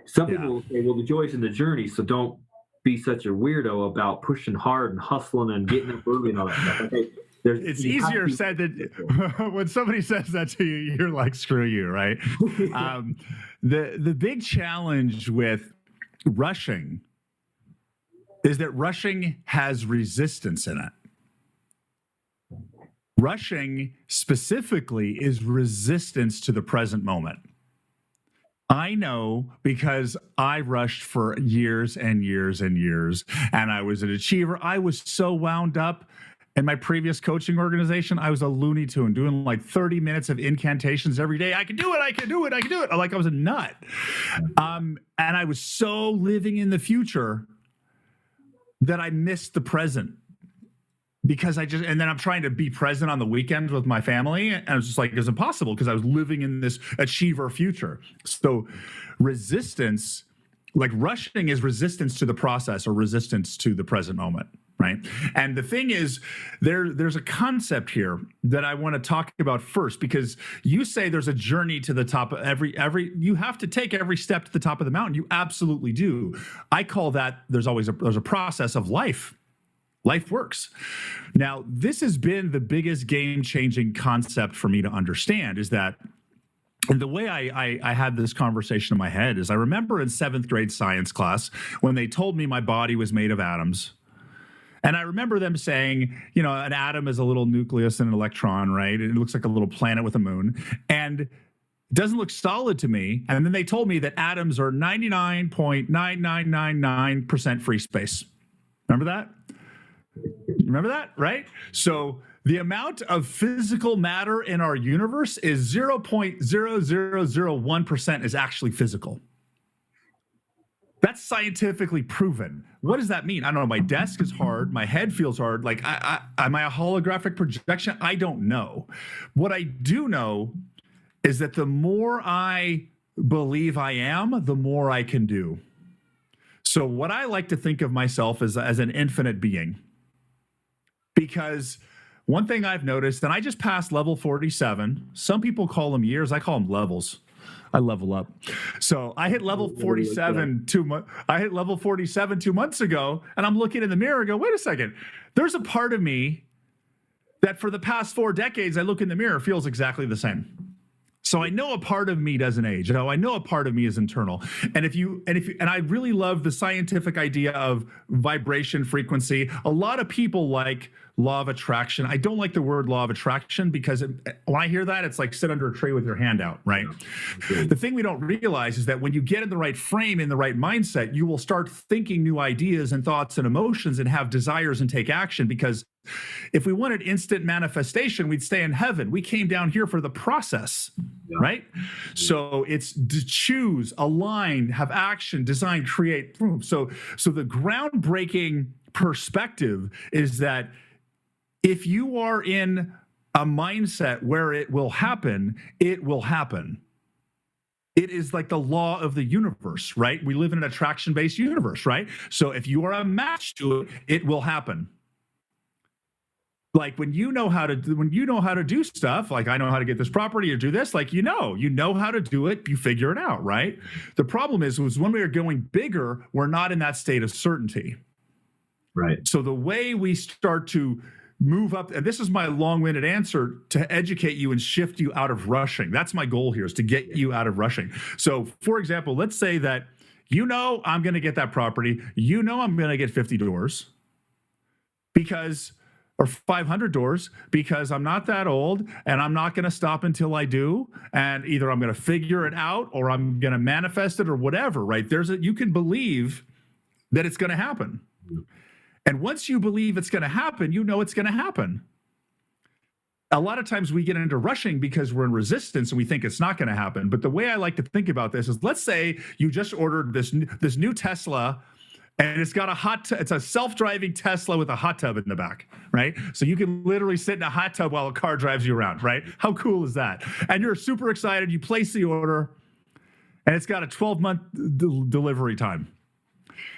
some people will say, well, the joy is in the journey, so don't be such a weirdo about pushing hard and hustling and getting up early and all that stuff. Okay, it's easier said than when somebody says that to you, you're like, screw you, right? The big challenge with rushing is that rushing has resistance in it. Rushing specifically is resistance to the present moment. I know because I rushed for years and years and years, and I was an achiever. I was so wound up in my previous coaching organization. I was a Looney Tune doing like 30 minutes of incantations every day. I can do it. I can do it. I can do it. Like I was a nut. And I was so living in the future that I missed the present. Because and then I'm trying to be present on the weekends with my family. And I was just like, it's impossible because I was living in this achiever future. So resistance, like rushing is resistance to the process or resistance to the present moment, right? And the thing is, there's a concept here that I want to talk about first, because you say there's a journey to the top of you have to take every step to the top of the mountain. You absolutely do. I call that there's a process of life. Life works. Now, this has been the biggest game-changing concept for me to understand, is that, and the way I had this conversation in my head is I remember in 7th grade science class when they told me my body was made of atoms. And I remember them saying, an atom is a little nucleus and an electron, right? It looks like a little planet with a moon. And it doesn't look solid to me. And then they told me that atoms are 99.9999% free space. Remember that? Remember that, right? So the amount of physical matter in our universe is 0.0001% is actually physical. That's scientifically proven. What does that mean? I don't know. My desk is hard. My head feels hard. Like, am I a holographic projection? I don't know. What I do know is that the more I believe I am, the more I can do. So what I like to think of myself as an infinite being. Because one thing I've noticed, and I just passed level 47. Some people call them years. I call them levels. I level up. So I hit level 47 I hit level 47 2 months ago, and I'm looking in the mirror and go, wait a second. There's a part of me that for the past 4 decades, I look in the mirror, feels exactly the same. So I know a part of me doesn't age. I know a part of me is internal. And I really love the scientific idea of vibration frequency. A lot of people like law of attraction. I don't like the word law of attraction because when I hear that, it's like sit under a tree with your hand out, right? Okay. The thing we don't realize is that when you get in the right frame, in the right mindset, you will start thinking new ideas and thoughts and emotions and have desires and take action. Because if we wanted instant manifestation, we'd stay in heaven. We came down here for the process, right? So it's to choose, align, have action, design, create. So the groundbreaking perspective is that if you are in a mindset where it will happen, it will happen. It is like the law of the universe, right? We live in an attraction-based universe, right? So if you are a match to it, it will happen. Like when you know how to do stuff, like I know how to get this property or do this, like you know how to do it, you figure it out, right? The problem is when we are going bigger, we're not in that state of certainty. Right. So the way we start to move up, and this is my long-winded answer to educate you and shift you out of rushing. That's my goal here, is to get you out of rushing. So for example, let's say that I'm going to get that property, I'm going to get 50 doors or 500 doors because I'm not that old and I'm not going to stop until I do. And either I'm going to figure it out or I'm going to manifest it or whatever, right? You can believe that it's going to happen. And once you believe it's going to happen, it's going to happen. A lot of times we get into rushing because we're in resistance and we think it's not going to happen. But the way I like to think about this is, let's say you just ordered this new Tesla, and it's got it's a self-driving Tesla with a hot tub in the back, right? So you can literally sit in a hot tub while a car drives you around, right? How cool is that? And you're super excited. You place the order, and it's got a 12-month delivery time.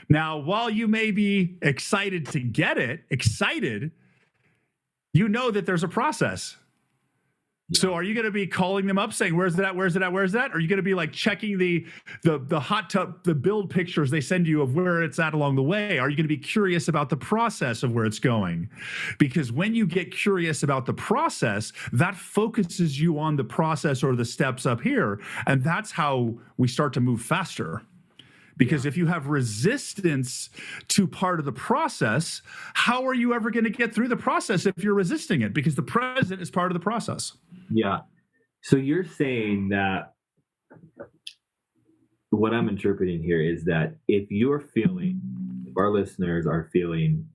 Now, while you may be excited to get it, you know that there's a process. Yeah. So are you going to be calling them up saying, where's it at? Where's it at? Where's that? Or are you going to be like checking the hot tub, the build pictures they send you of where it's at along the way? Are you going to be curious about the process of where it's going? Because when you get curious about the process, that focuses you on the process or the steps up here. And that's how we start to move faster. Because if you have resistance to part of the process, how are you ever going to get through the process if you're resisting it? Because the present is part of the process. Yeah. So you're saying that what I'm interpreting here is that if our listeners are feeling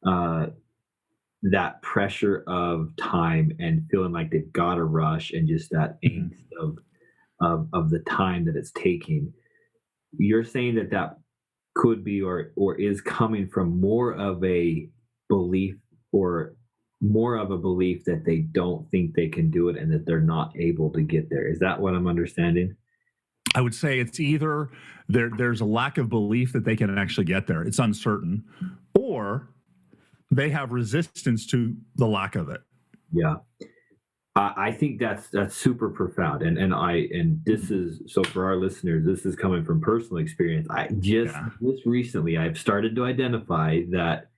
that pressure of time and feeling like they've got to rush and just that angst of the time that it's taking, you're saying that could be or is coming from more of a belief that they don't think they can do it and that they're not able to get there. Is that what I'm understanding? I would say it's either there's a lack of belief that they can actually get there. It's uncertain, or they have resistance to the lack of it. Yeah. I think that's super profound, and this is, so for our listeners, this is coming from personal experience. Just recently I've started to identify that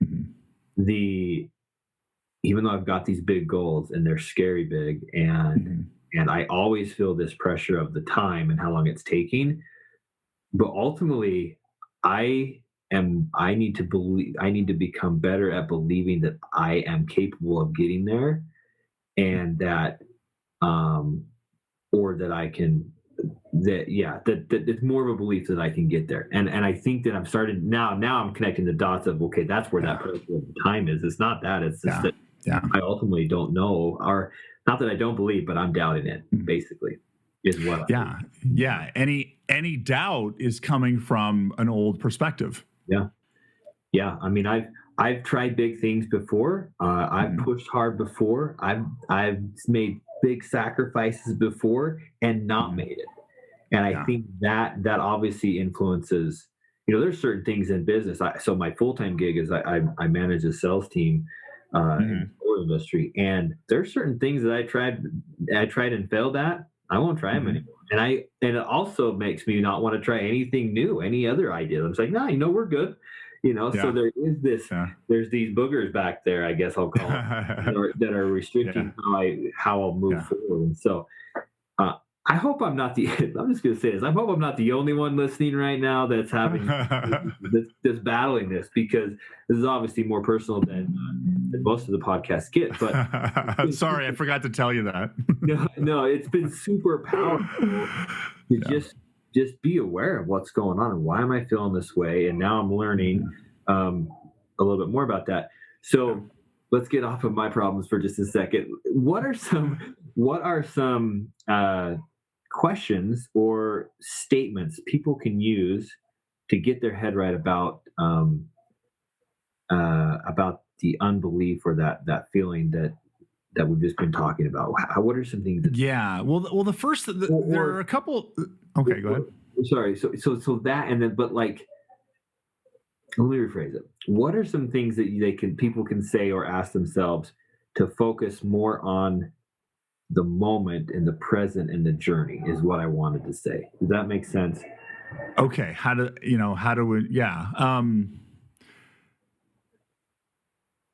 even though I've got these big goals and they're scary big, and I always feel this pressure of the time and how long it's taking, but ultimately I need to become better at believing that I am capable of getting there. And that, or that I can that it's more of a belief that I can get there. And I think that I'm starting now I'm connecting the dots of, okay, that's where that time is. It's not that, it's just that I ultimately don't know, or not that I don't believe, but I'm doubting it, basically, is what I think. Any doubt is coming from an old perspective. Yeah. I mean, I've tried big things before. I've pushed hard before. I've made big sacrifices before and not made it. And I think that obviously influences, there's certain things in business. So my full-time gig is I manage a sales team in the oil industry. And there's certain things that I tried and failed at. I won't try them anymore. And it also makes me not want to try anything new, any other idea. I'm just like, no, we're good. So there is this, there's these boogers back there, I guess I'll call them, that are restricting how I'll move forward. And so I hope I'm not I'm just going to say this. I hope I'm not the only one listening right now that's having, that's battling this, because this is obviously more personal than most of the podcasts get. But sorry, I forgot to tell you that. no, it's been super powerful to just be aware of what's going on and why am I feeling this way. And now I'm learning a little bit more about that. So let's get off of my problems for just a second. What are some questions or statements people can use to get their head right about the unbelief or that feeling that we've just been talking about? What are some things? Well, the first, there are a couple. Okay, go ahead. Sorry. So that, and then, but like, let me rephrase it. What are some things that people can say or ask themselves to focus more on the moment and the present and the journey, is what I wanted to say. Does that make sense? Okay.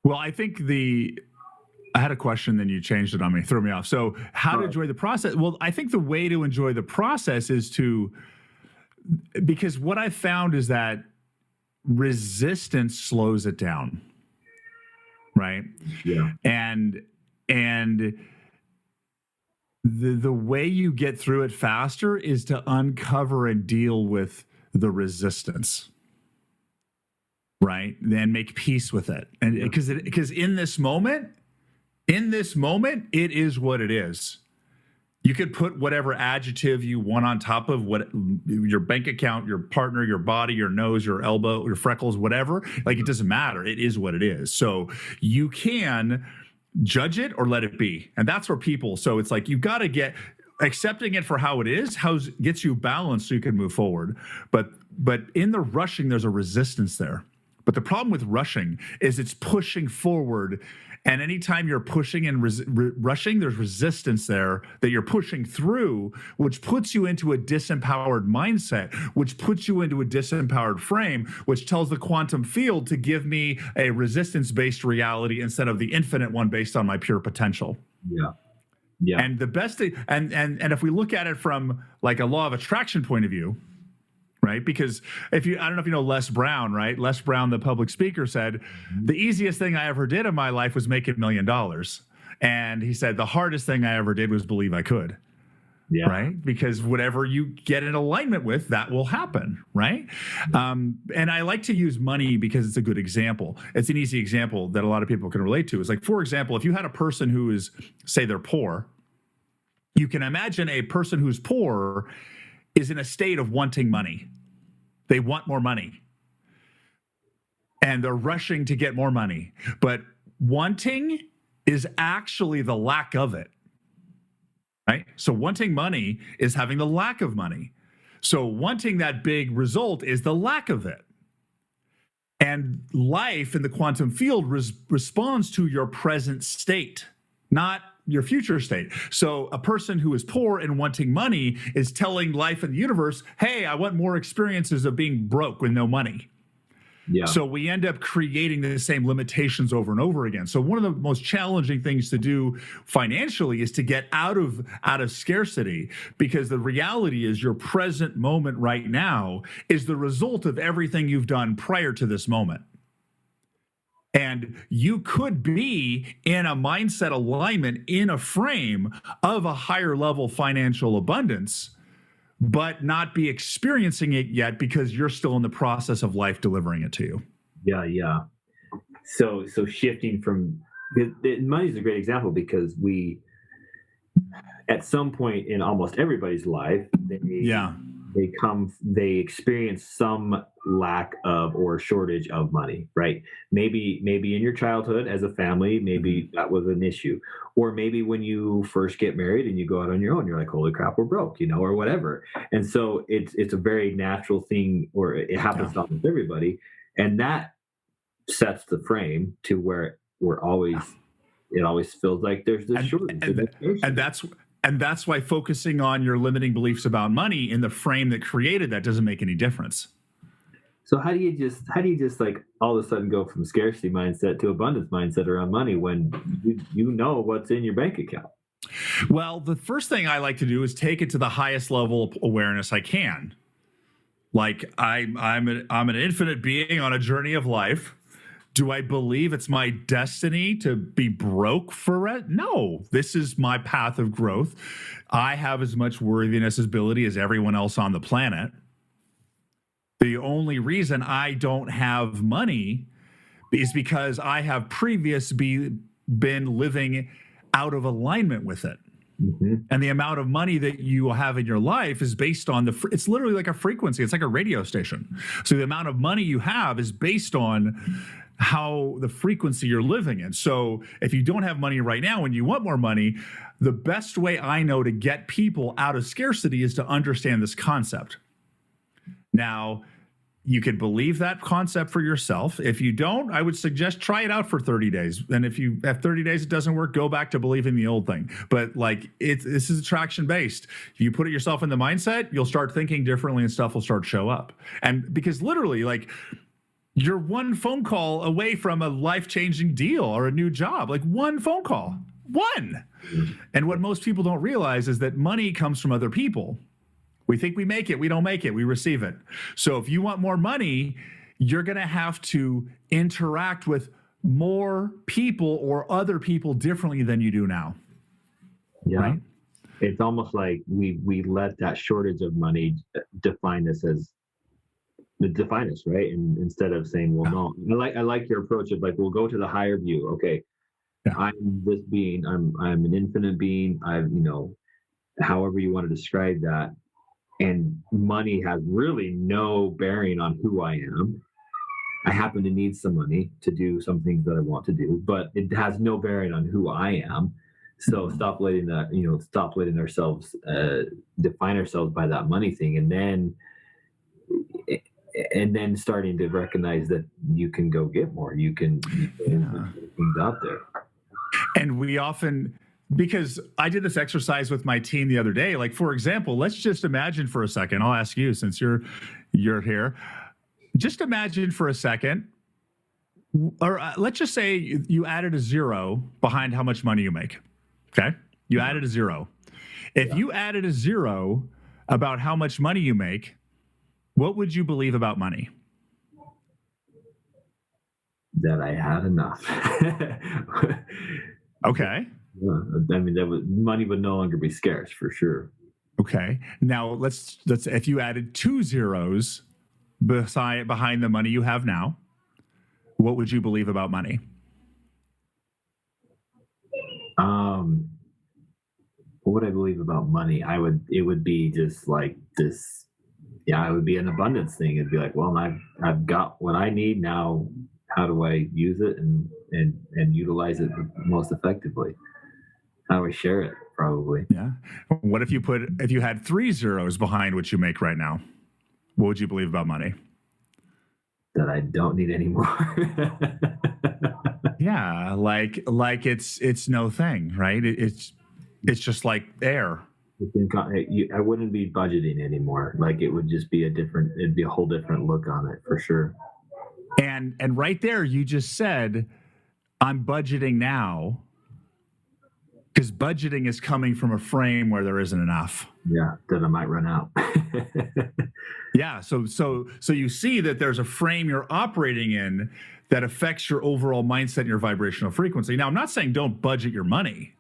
Well, I think I had a question, then you changed it on me, threw me off. So how to enjoy the process? Well, I think the way to enjoy the process is because what I found is that resistance slows it down. Right. Yeah. And the way you get through it faster is to uncover and deal with the resistance. Right. Then make peace with it. And because in this moment, it is what it is. You could put whatever adjective you want on top of what your bank account, your partner, your body, your nose, your elbow, your freckles, whatever. Like, it doesn't matter. It is what it is. So you can judge it or let it be. And that's where so it's like, you've got to get accepting it for how it is, gets you balanced so you can move forward. But in the rushing, there's a resistance there. But the problem with rushing is it's pushing forward. And anytime you're pushing and rushing, there's resistance there that you're pushing through, which puts you into a disempowered mindset, which puts you into a disempowered frame, which tells the quantum field to give me a resistance-based reality instead of the infinite one based on my pure potential. Yeah. And the best thing, and if we look at it from like a law of attraction point of view, right? Because I don't know if you know Les Brown, right? Les Brown, the public speaker, said, the easiest thing I ever did in my life was make $1 million. And he said, the hardest thing I ever did was believe I could. Yeah. Right? Because whatever you get in alignment with, that will happen. Right? And I like to use money because it's a good example. It's an easy example that a lot of people can relate to. It's like, for example, if you had a person who is, say they're poor, you can imagine a person who's poor is in a state of wanting money. They want more money. And they're rushing to get more money. But wanting is actually the lack of it. Right? So wanting money is having the lack of money. So wanting that big result is the lack of it. And life in the quantum field responds to your present state, not your future state. So a person who is poor and wanting money is telling life and the universe, hey, I want more experiences of being broke with no money. Yeah. So we end up creating the same limitations over and over again. So one of the most challenging things to do financially is to get out of scarcity, because the reality is your present moment right now is the result of everything you've done prior to this moment. And you could be in a mindset alignment, in a frame of a higher level financial abundance, but not be experiencing it yet because you're still in the process of life delivering it to you. Yeah. So shifting from money is a great example, because we, at some point in almost everybody's life, they experience some lack of or shortage of money, right? Maybe in your childhood as a family, maybe that was an issue. Or maybe when you first get married and you go out on your own, you're like, holy crap, we're broke, or whatever. And so it's a very natural thing, or it happens to almost everybody. And that sets the frame to where it always feels like there's this shortage. And that's why focusing on your limiting beliefs about money in the frame that created that doesn't make any difference. So how do you just like all of a sudden go from scarcity mindset to abundance mindset around money when you know what's in your bank account? Well, the first thing I like to do is take it to the highest level of awareness I can. Like I'm an infinite being on a journey of life. Do I believe it's my destiny to be broke for it? No, this is my path of growth. I have as much worthiness, ability as everyone else on the planet. The only reason I don't have money is because I have been living out of alignment with it. Mm-hmm. And the amount of money that you have in your life is based on it's literally like a frequency. It's like a radio station. So the amount of money you have is based on how the frequency you're living in. So if you don't have money right now and you want more money, the best way I know to get people out of scarcity is to understand this concept. Now, you could believe that concept for yourself. If you don't, I would suggest try it out for 30 days. And if you have 30 days, it doesn't work, go back to believing the old thing. But this is attraction based. If you put yourself in the mindset, you'll start thinking differently and stuff will start to show up. And because literally, you're one phone call away from a life-changing deal or a new job, like one phone call, one. And what most people don't realize is that money comes from other people. We think we make it. We don't make it. We receive it. So if you want more money, you're going to have to interact with more people or other people differently than you do now. Yeah. Right? It's almost like we let that shortage of money define us, right? And instead of saying, well, no, I like your approach of we'll go to the higher view. Okay. Yeah. I'm this being, I'm an infinite being. However you want to describe that. And money has really no bearing on who I am. I happen to need some money to do some things that I want to do, but it has no bearing on who I am. So stop letting ourselves define ourselves by that money thing. And then starting to recognize that you can go get more. You can put things out there. And we often, because I did this exercise with my team the other day, for example, let's just imagine for a second, I'll ask you since you're here, just imagine for a second, or let's just say you added a zero behind how much money you make. Okay. You added a zero. If you added a zero about how much money you make, what would you believe about money? That I had enough. Okay. Yeah, money would no longer be scarce for sure. Okay. Now let's if you added two zeros behind the money you have now, what would you believe about money? What would I believe about money? It would be just like this. Yeah, it would be an abundance thing. It'd be like, well, I've got what I need now. How do I use it and utilize it most effectively? How do I share it? Probably. Yeah. What if you had three zeros behind what you make right now? What would you believe about money? That I don't need any more. Yeah, like it's no thing, right? It's just like air. I wouldn't be budgeting anymore. It would just be it'd be a whole different look on it for sure. And right there, you just said, I'm budgeting now, because budgeting is coming from a frame where there isn't enough. Yeah, that I might run out. Yeah, so you see that there's a frame you're operating in that affects your overall mindset and your vibrational frequency. Now, I'm not saying don't budget your money.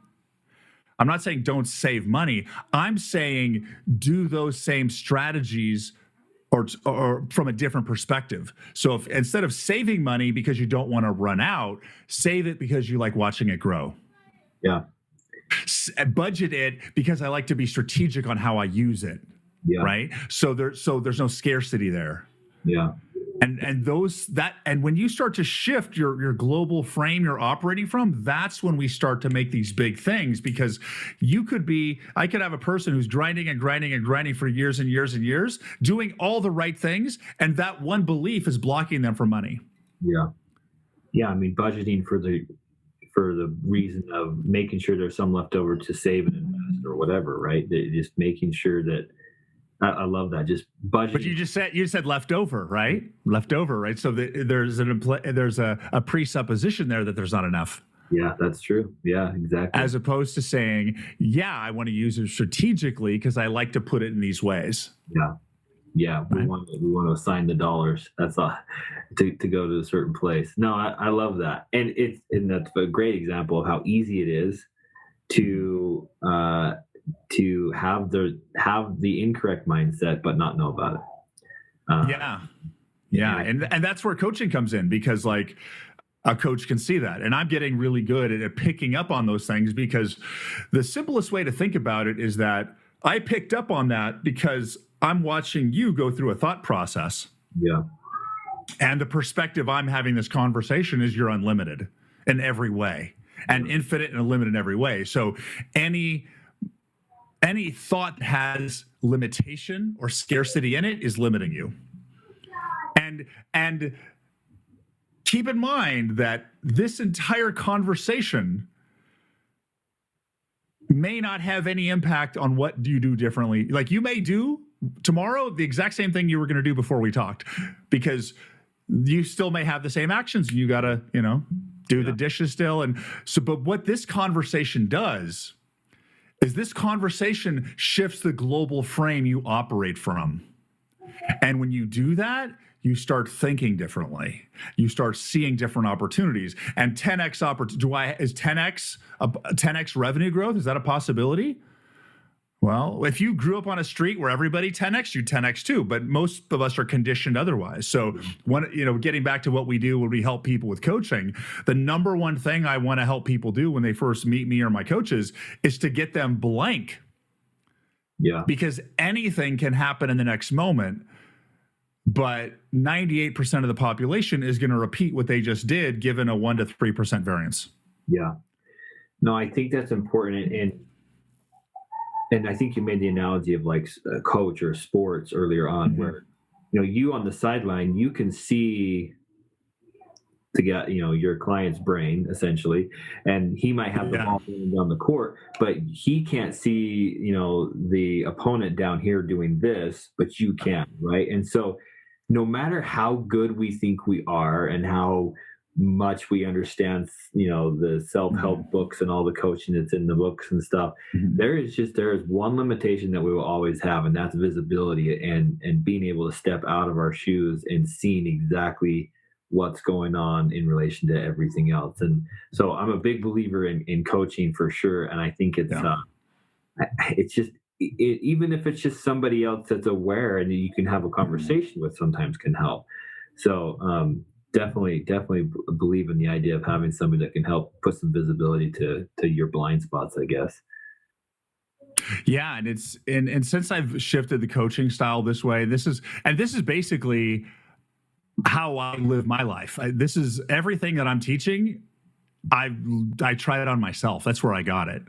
I'm not saying don't save money. I'm saying do those same strategies or from a different perspective. So if instead of saving money because you don't want to run out, save it because you like watching it grow. Yeah. Budget it because I like to be strategic on how I use it. Yeah. Right. So there's no scarcity there. Yeah. And when you start to shift your global frame you're operating from, that's when we start to make these big things, because I could have a person who's grinding and grinding and grinding for years and years and years, doing all the right things, and that one belief is blocking them from money. Yeah. Yeah. I mean, budgeting for the reason of making sure there's some left over to save and invest or whatever, right? Just making sure that I love that. Just budgeting. But you said leftover, right? Leftover, right? So there's a presupposition there that there's not enough. Yeah, that's true. Yeah, exactly. As opposed to saying, yeah, I want to use it strategically because I like to put it in these ways. Yeah. Yeah. We want to assign the dollars. That's all to go to a certain place. No, I love that. And that's a great example of how easy it is to have the incorrect mindset but not know about it. Yeah. And that's where coaching comes in, because like a coach can see that. And I'm getting really good at picking up on those things, because the simplest way to think about it is that I picked up on that because I'm watching you go through a thought process. Yeah. And the perspective I'm having this conversation is you're unlimited in every way, and infinite and limited in every way. So any thought that has limitation or scarcity in it is limiting you. And keep in mind that this entire conversation may not have any impact on what do you do differently. Like, you may do tomorrow the exact same thing you were going to do before we talked, because you still may have the same actions. You got to, do the dishes still. And so, but what this conversation does is this conversation shifts the global frame you operate from. And when you do that, you start thinking differently. You start seeing different opportunities. And 10x is 10x revenue growth? Is that a possibility? Well, if you grew up on a street where everybody 10x, you 10x too. But most of us are conditioned otherwise. So, getting back to what we do when we help people with coaching, the number one thing I want to help people do when they first meet me or my coaches is to get them blank. Yeah. Because anything can happen in the next moment, but 98% of the population is going to repeat what they just did, given a 1 to 3% variance. Yeah. No, I think that's important. And I think you made the analogy of like a coach or sports earlier on, where, you on the sideline, you can see your client's brain essentially, and he might have the ball going down the court, but he can't see, the opponent down here doing this, but you can, right? And so no matter how good we think we are and how much we understand, the self-help books and all the coaching that's in the books and stuff, there is one limitation that we will always have, and that's visibility and being able to step out of our shoes and seeing exactly what's going on in relation to everything else. And so I'm a big believer in coaching for sure. And I think it's just, even if it's just somebody else that's aware and you can have a conversation with, sometimes can help. So, definitely believe in the idea of having somebody that can help put some visibility to your blind spots, I guess. Yeah. And since I've shifted the coaching style this way, this is basically how I live my life. This is everything that I'm teaching. I try it on myself. That's where I got it.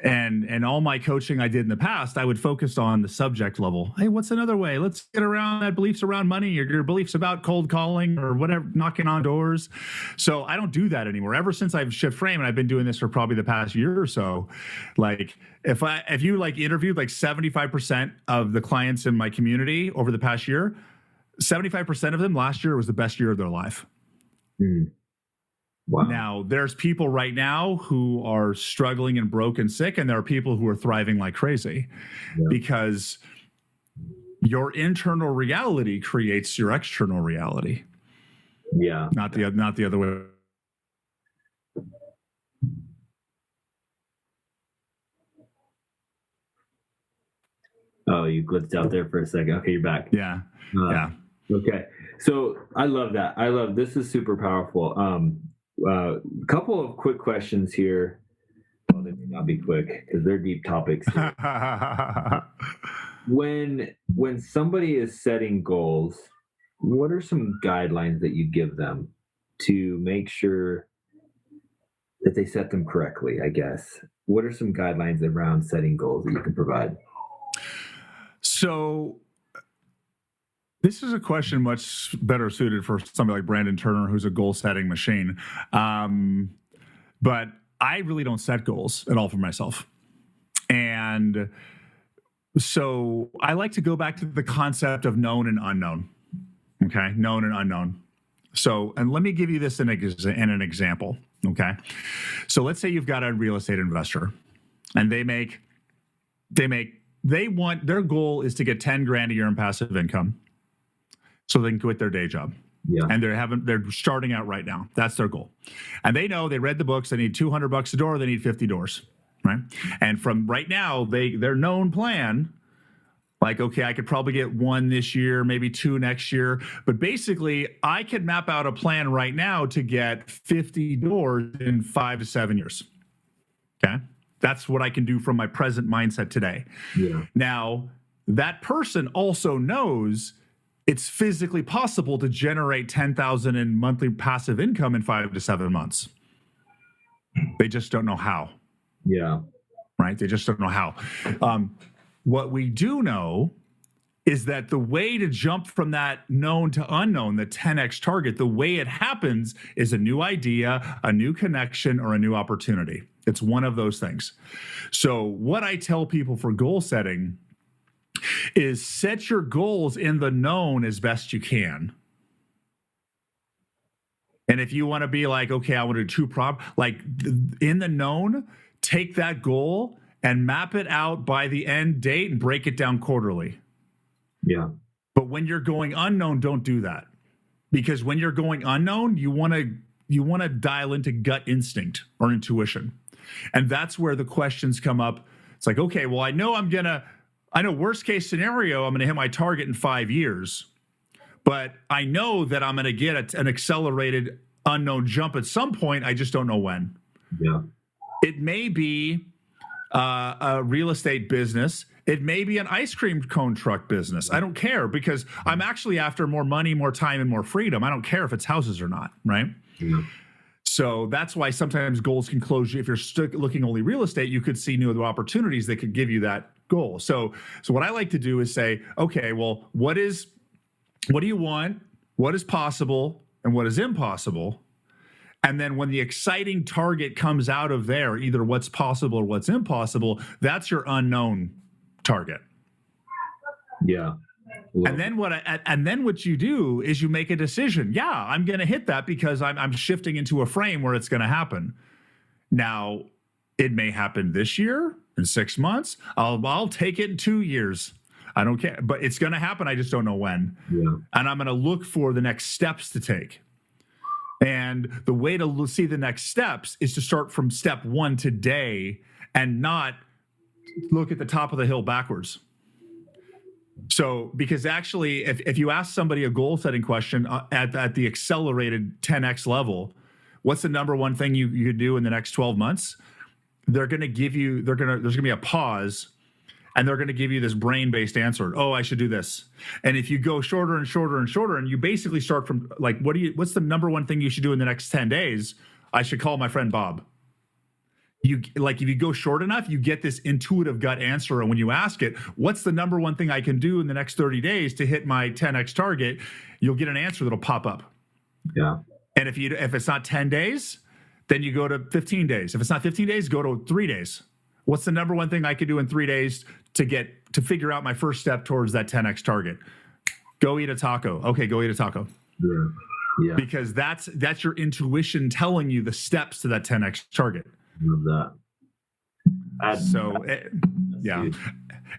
And all my coaching I did in the past, I would focus on the subject level. Hey, what's another way? Let's get around that beliefs around money, or your beliefs about cold calling or whatever, knocking on doors. So I don't do that anymore. Ever since I've shift frame, and I've been doing this for probably the past year or so, like if you interviewed 75% of the clients in my community over the past year, 75% of them last year was the best year of their life. Wow. Now, there's people right now who are struggling and broke and sick, and there are people who are thriving like crazy, because your internal reality creates your external reality. Yeah. Not the other way. Oh, you glitched out there for a second. Okay, you're back. Yeah. Yeah. Okay. So I love that. This is super powerful. A couple of quick questions here. Well, they may not be quick because they're deep topics. When somebody is setting goals, what are some guidelines that you give them to make sure that they set them correctly, I guess? What are some guidelines around setting goals that you can provide? So this is a question much better suited for somebody like Brandon Turner, who's a goal-setting machine. But I really don't set goals at all for myself. And so I like to go back to the concept of known and unknown. Okay, known and unknown. So, and let me give you this in an example. Okay, so let's say you've got a real estate investor, and they want, their goal is to get 10 grand a year in passive income, so they can quit their day job. Yeah. And they're starting out right now. That's their goal. And they know, they read the books, they need $200 a door, they need 50 doors, right? And from right now, their known plan, like, okay, I could probably get 1 this year, maybe 2 next year. But basically, I could map out a plan right now to get 50 doors in 5 to 7 years. Okay? That's what I can do from my present mindset today. Yeah. Now, that person also knows it's physically possible to generate $10,000 in monthly passive income in 5 to 7 months. They just don't know how. Yeah. Right? They just don't know how. What we do know is that the way to jump from that known to unknown, the 10x target, the way it happens is a new idea, a new connection, or a new opportunity. It's one of those things. So what I tell people for goal setting is set your goals in the known as best you can. And if you want to be like, okay, I want to do like in the known, take that goal and map it out by the end date and break it down quarterly. Yeah. But when you're going unknown, don't do that. Because when you're going unknown, you want to dial into gut instinct or intuition. And that's where the questions come up. It's like, okay, well, I know worst case scenario, I'm going to hit my target in 5 years, but I know that I'm going to get an accelerated unknown jump at some point. I just don't know when. Yeah. It may be a real estate business. It may be an ice cream cone truck business. I don't care, because I'm actually after more money, more time, and more freedom. I don't care if it's houses or not, right? Yeah. So that's why sometimes goals can close you. If you're looking only real estate, you could see new opportunities that could give you that goal. So what I like to do is say, okay, well, what do you want? What is possible and what is impossible? And then when the exciting target comes out of there, either what's possible or what's impossible, that's your unknown target. Yeah. And then what you do is you make a decision. Yeah, I'm going to hit that because I'm shifting into a frame where it's going to happen. Now, it may happen this year, in 6 months. I'll take it in 2 years. I don't care, but it's going to happen. I just don't know when. Yeah. And I'm going to look for the next steps to take. And the way to see the next steps is to start from step 1 today and not look at the top of the hill backwards. So, because actually, if you ask somebody a goal setting question at the accelerated 10x level, what's the number one thing you could do in the next 12 months? They're going to give you, there's going to be a pause, and they're going to give you this brain-based answer. Oh, I should do this. And if you go shorter and shorter and shorter, and you basically start from like, what's the number one thing you should do in the next 10 days? I should call my friend Bob. If you go short enough, you get this intuitive gut answer. And when you ask it, what's the number one thing I can do in the next 30 days to hit my 10x target? You'll get an answer that'll pop up. Yeah. And if it's not 10 days, then you go to 15 days. If it's not 15 days, go to 3 days. What's the number one thing I could do in 3 days to figure out my first step towards that 10x target? Go eat a taco. Okay, go eat a taco. Yeah. Yeah. Because that's your intuition telling you the steps to that 10x target. Love that. Yeah. Huge.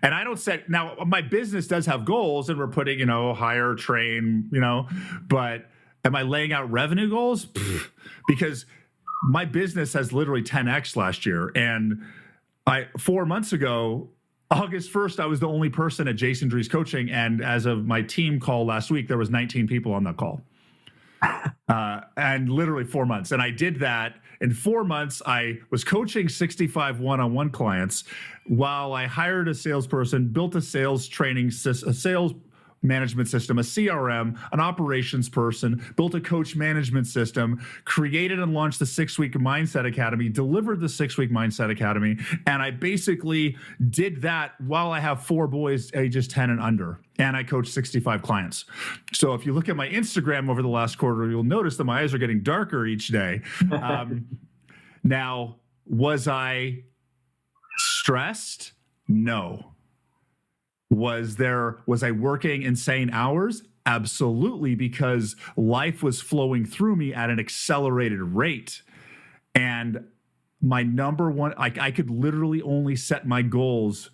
And I don't set, now my business does have goals, and we're putting, hire, train, but am I laying out revenue goals? Because my business has literally 10x last year. And 4 months ago, August 1st, I was the only person at Jason Drees coaching. And as of my team call last week, there was 19 people on that call. And literally 4 months. And I did that in 4 months. I was coaching 65 one-on-one clients while I hired a salesperson, built a sales training system, a sales management system, a CRM, an operations person, built a coach management system, created and launched the 6-week Mindset Academy, delivered the 6-week Mindset Academy. And I basically did that while I have 4 boys ages 10 and under. And I coach 65 clients. So if you look at my Instagram over the last quarter, you'll notice that my eyes are getting darker each day. Now, was I stressed? No. Was I working insane hours? Absolutely, because life was flowing through me at an accelerated rate. And my number one, I could literally only set my goals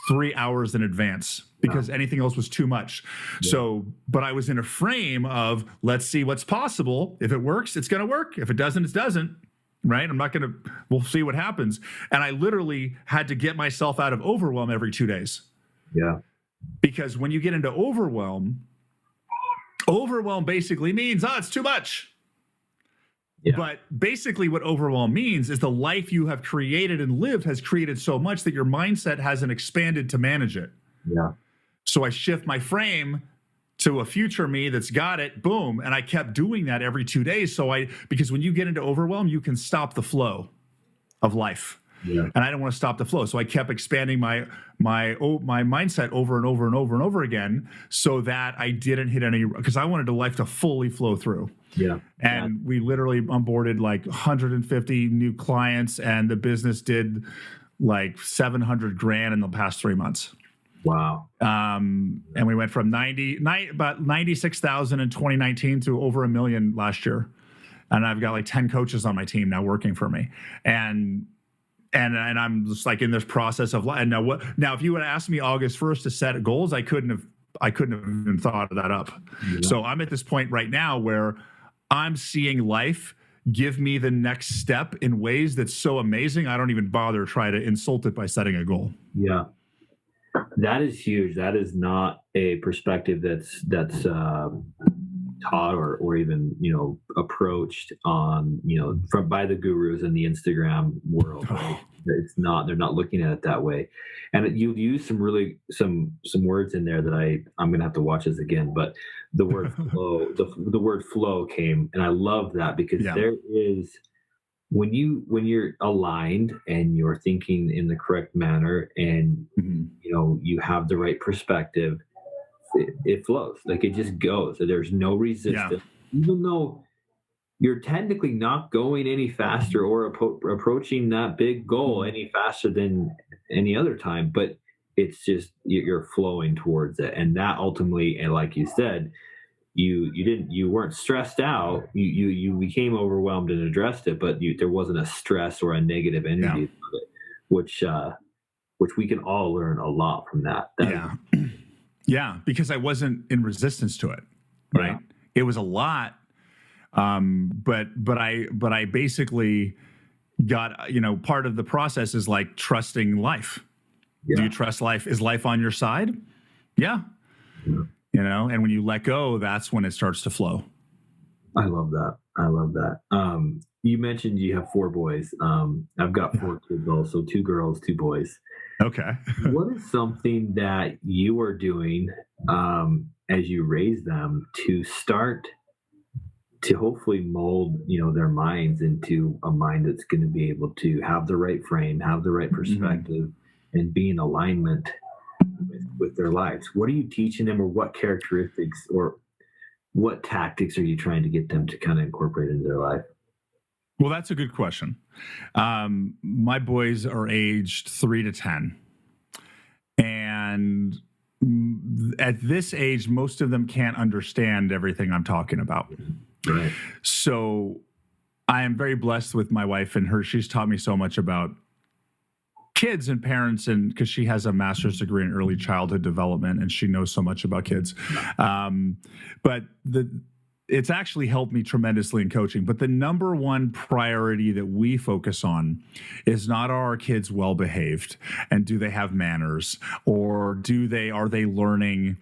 3 hours in advance because anything else was too much. Yeah. So, but I was in a frame of, let's see what's possible. If it works, it's going to work. If it doesn't, it doesn't. Right? We'll see what happens. And I literally had to get myself out of overwhelm every 2 days. Yeah. Because when you get into overwhelm basically means, it's too much. Yeah. But basically what overwhelm means is the life you have created and lived has created so much that your mindset hasn't expanded to manage it. Yeah. So I shift my frame to a future me that's got it, boom. And I kept doing that every 2 days. Because when you get into overwhelm, you can stop the flow of life. Yeah. And I didn't want to stop the flow. So I kept expanding my mindset over and over and over and over again so that I didn't hit because I wanted the life to fully flow through. Yeah. And we literally onboarded like 150 new clients, and the business did like $700,000 in the past 3 months. Wow. And we went from about 96,000 in 2019 to over $1 million last year. And I've got like 10 coaches on my team now working for me. And I'm just like in this process of life. Now, if you would ask me August 1st to set goals, I couldn't have even thought of that up. Yeah. So I'm at this point right now where I'm seeing life give me the next step in ways that's so amazing. I don't even bother try to insult it by setting a goal. Yeah. That is huge. That is not a perspective that's taught or even, approached on, by the gurus in the Instagram world. Right? They're not looking at it that way. And you use some words in there that I'm going to have to watch this again, but the word flow, the word flow came, and I love that because there is, when you're aligned and you're thinking in the correct manner and, you have the right perspective, it flows. Like it just goes. There's no resistance, even though you're technically not going any faster or approaching that big goal any faster than any other time, but it's just you're flowing towards it. And that ultimately, and like you said, you weren't stressed out. You became overwhelmed and addressed it, but there wasn't a stress or a negative energy of it, which we can all learn a lot from that. Yeah, because I wasn't in resistance to it, right? Yeah. It was a lot, but I basically got, part of the process is like trusting life. Yeah. Do you trust life? Is life on your side? Yeah. And when you let go, that's when it starts to flow. I love that. You mentioned you have 4 boys. I've got 4 kids also, 2 girls, 2 boys. Okay. What is something that you are doing as you raise them to start to hopefully mold, their minds into a mind that's going to be able to have the right frame, have the right perspective, and be in alignment with their lives? What are you teaching them, or what characteristics or what tactics are you trying to get them to kind of incorporate into their life? Well, that's a good question. My boys are aged 3 to 10. And at this age, most of them can't understand everything I'm talking about. Right. So I am very blessed with my wife and she's taught me so much about kids and parents, and because she has a master's degree in early childhood development and she knows so much about kids. But it's actually helped me tremendously in coaching. But the number one priority that we focus on is not, are our kids well behaved and do they have manners, or are they learning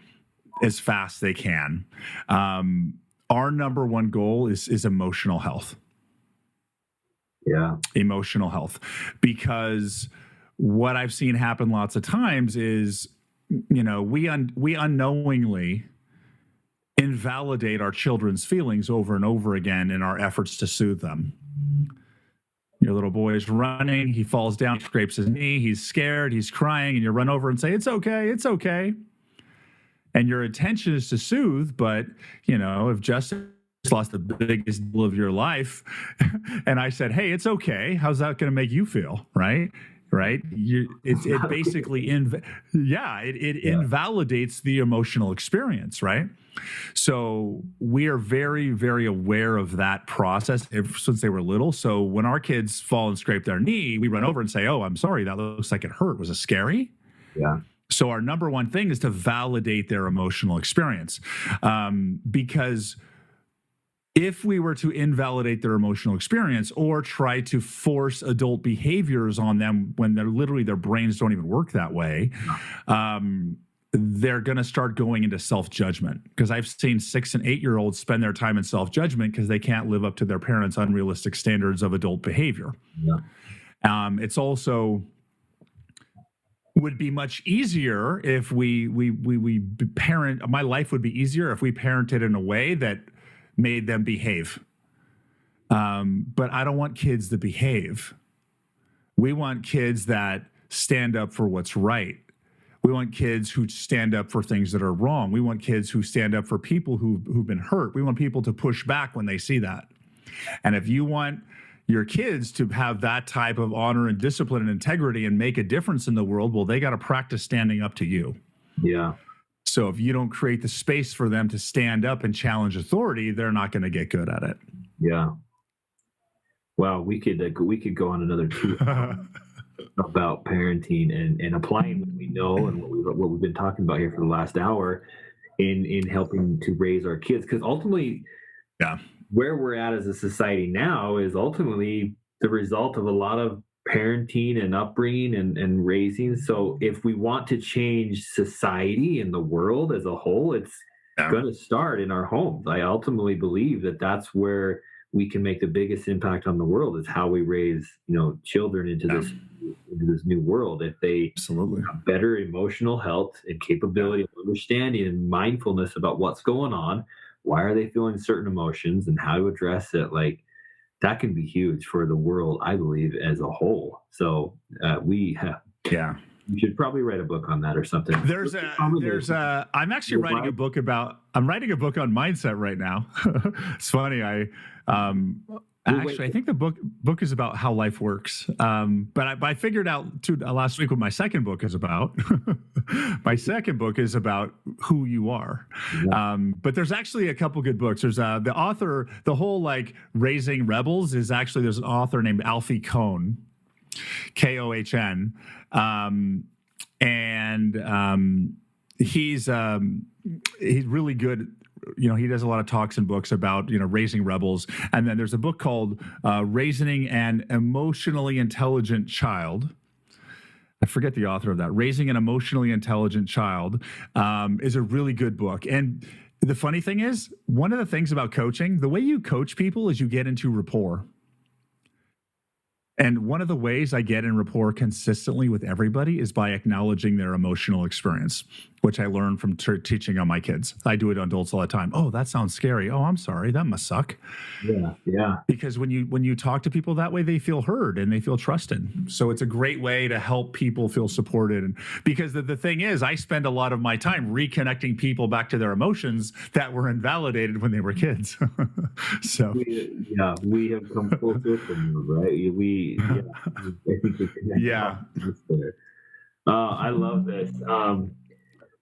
as fast they can? Our number one goal is emotional health. Yeah. Emotional health. Because what I've seen happen lots of times is, we unknowingly invalidate our children's feelings over and over again in our efforts to soothe them. Your little boy is running, he falls down, scrapes his knee, he's scared, he's crying, and you run over and say, it's okay, it's okay. And your intention is to soothe, but, if Justin lost the biggest deal of your life and I said, hey, it's okay, how's that going to make you feel, right? It basically invalidates the emotional experience, right? So we are very, very aware of that process since they were little. So when our kids fall and scrape their knee, we run over and say, oh, I'm sorry, that looks like it hurt. Was it scary? Yeah. So our number one thing is to validate their emotional experience, because if we were to invalidate their emotional experience or try to force adult behaviors on them when their brains don't even work that way, they're going to start going into self-judgment. Because I've seen 6 and 8-year-olds spend their time in self-judgment because they can't live up to their parents' unrealistic standards of adult behavior. Yeah. It's also would be much easier if we parent. My life would be easier if we parented in a way that made them behave. But I don't want kids that behave. We want kids that stand up for what's right. We want kids who stand up for things that are wrong. We want kids who stand up for people who've been hurt. We want people to push back when they see that. And if you want your kids to have that type of honor and discipline and integrity and make a difference in the world, well, they got to practice standing up to you. Yeah. So if you don't create the space for them to stand up and challenge authority, they're not going to get good at it. Yeah. Well, we could go on another 2 hours about parenting and applying what we know and what we've been talking about here for the last hour in helping to raise our kids. Because ultimately, where we're at as a society now is ultimately the result of a lot of parenting and upbringing and raising. So if we want to change society and the world as a whole, it's going to start in our homes. I ultimately believe that that's where we can make the biggest impact on the world, is how we raise, children into this new world. If they have better emotional health and capability of understanding and mindfulness about what's going on, why are they feeling certain emotions and how to address it, like that can be huge for the world, I believe, as a whole. So we should probably write a book on that or something. I'm actually writing a book on mindset right now. It's funny. I think the book is about how life works. But I figured out last week what my second book is about. My second book is about who you are. But there's actually a couple good books. There's the author, the whole raising rebels is actually, there's an author named Alfie Kohn, Kohn. He's really good. He does a lot of talks and books about, raising rebels. And then there's a book called Raising an Emotionally Intelligent Child. I forget the author of that. Raising an Emotionally Intelligent Child is a really good book. And the funny thing is, one of the things about coaching, the way you coach people is you get into rapport. And one of the ways I get in rapport consistently with everybody is by acknowledging their emotional experience, which I learned from teaching on my kids. I do it on adults all the time. Oh, that sounds scary. Oh, I'm sorry. That must suck. Yeah. Because when you talk to people that way, they feel heard and they feel trusted. So it's a great way to help people feel supported. And because the thing is, I spend a lot of my time reconnecting people back to their emotions that were invalidated when they were kids. So we have come full circle, right? I think we connect. Yeah. I love this.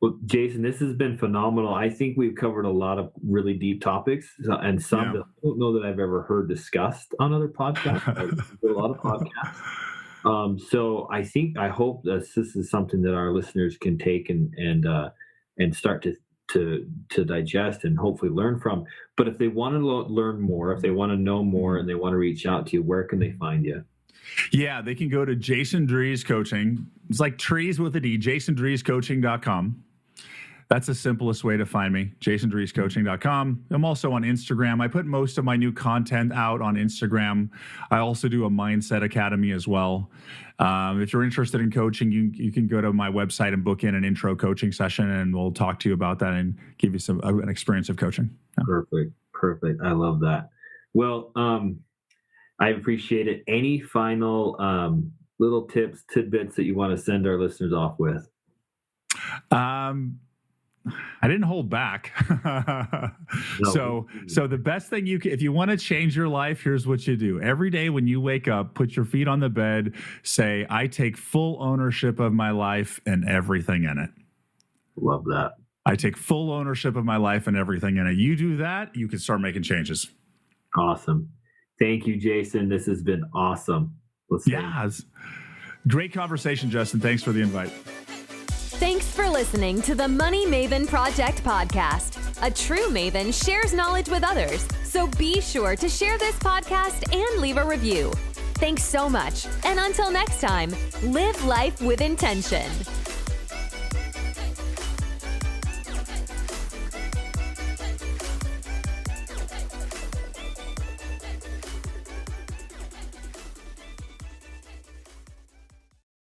Well, Jason, this has been phenomenal. I think we've covered a lot of really deep topics and some that I don't know that I've ever heard discussed on other podcasts. A lot of podcasts. So I hope that this is something that our listeners can take and start to digest and hopefully learn from. But if they want to learn more, if they want to know more and they want to reach out to you, where can they find you? Yeah, they can go to Jason Drees Coaching. It's like trees with a D, jasondreescoaching.com. That's the simplest way to find me, jasondreescoaching.com. I'm also on Instagram. I put most of my new content out on Instagram. I also do a Mindset Academy as well. If you're interested in coaching, you can go to my website and book in an intro coaching session, and we'll talk to you about that and give you an experience of coaching. Yeah. Perfect. I love that. Well, I appreciate it. Any final little tips, tidbits that you want to send our listeners off with? I didn't hold back. No. So the best thing if you want to change your life, here's what you do. Every day when you wake up, put your feet on the bed, say, I take full ownership of my life and everything in it. Love that. I take full ownership of my life and everything in it. You do that, you can start making changes. Awesome. Thank you, Jason. This has been awesome. Great conversation, Justin. Thanks for the invite. Thanks for listening to the Money Maven Project Podcast. A true maven shares knowledge with others, so be sure to share this podcast and leave a review. Thanks so much, and until next time, live life with intention.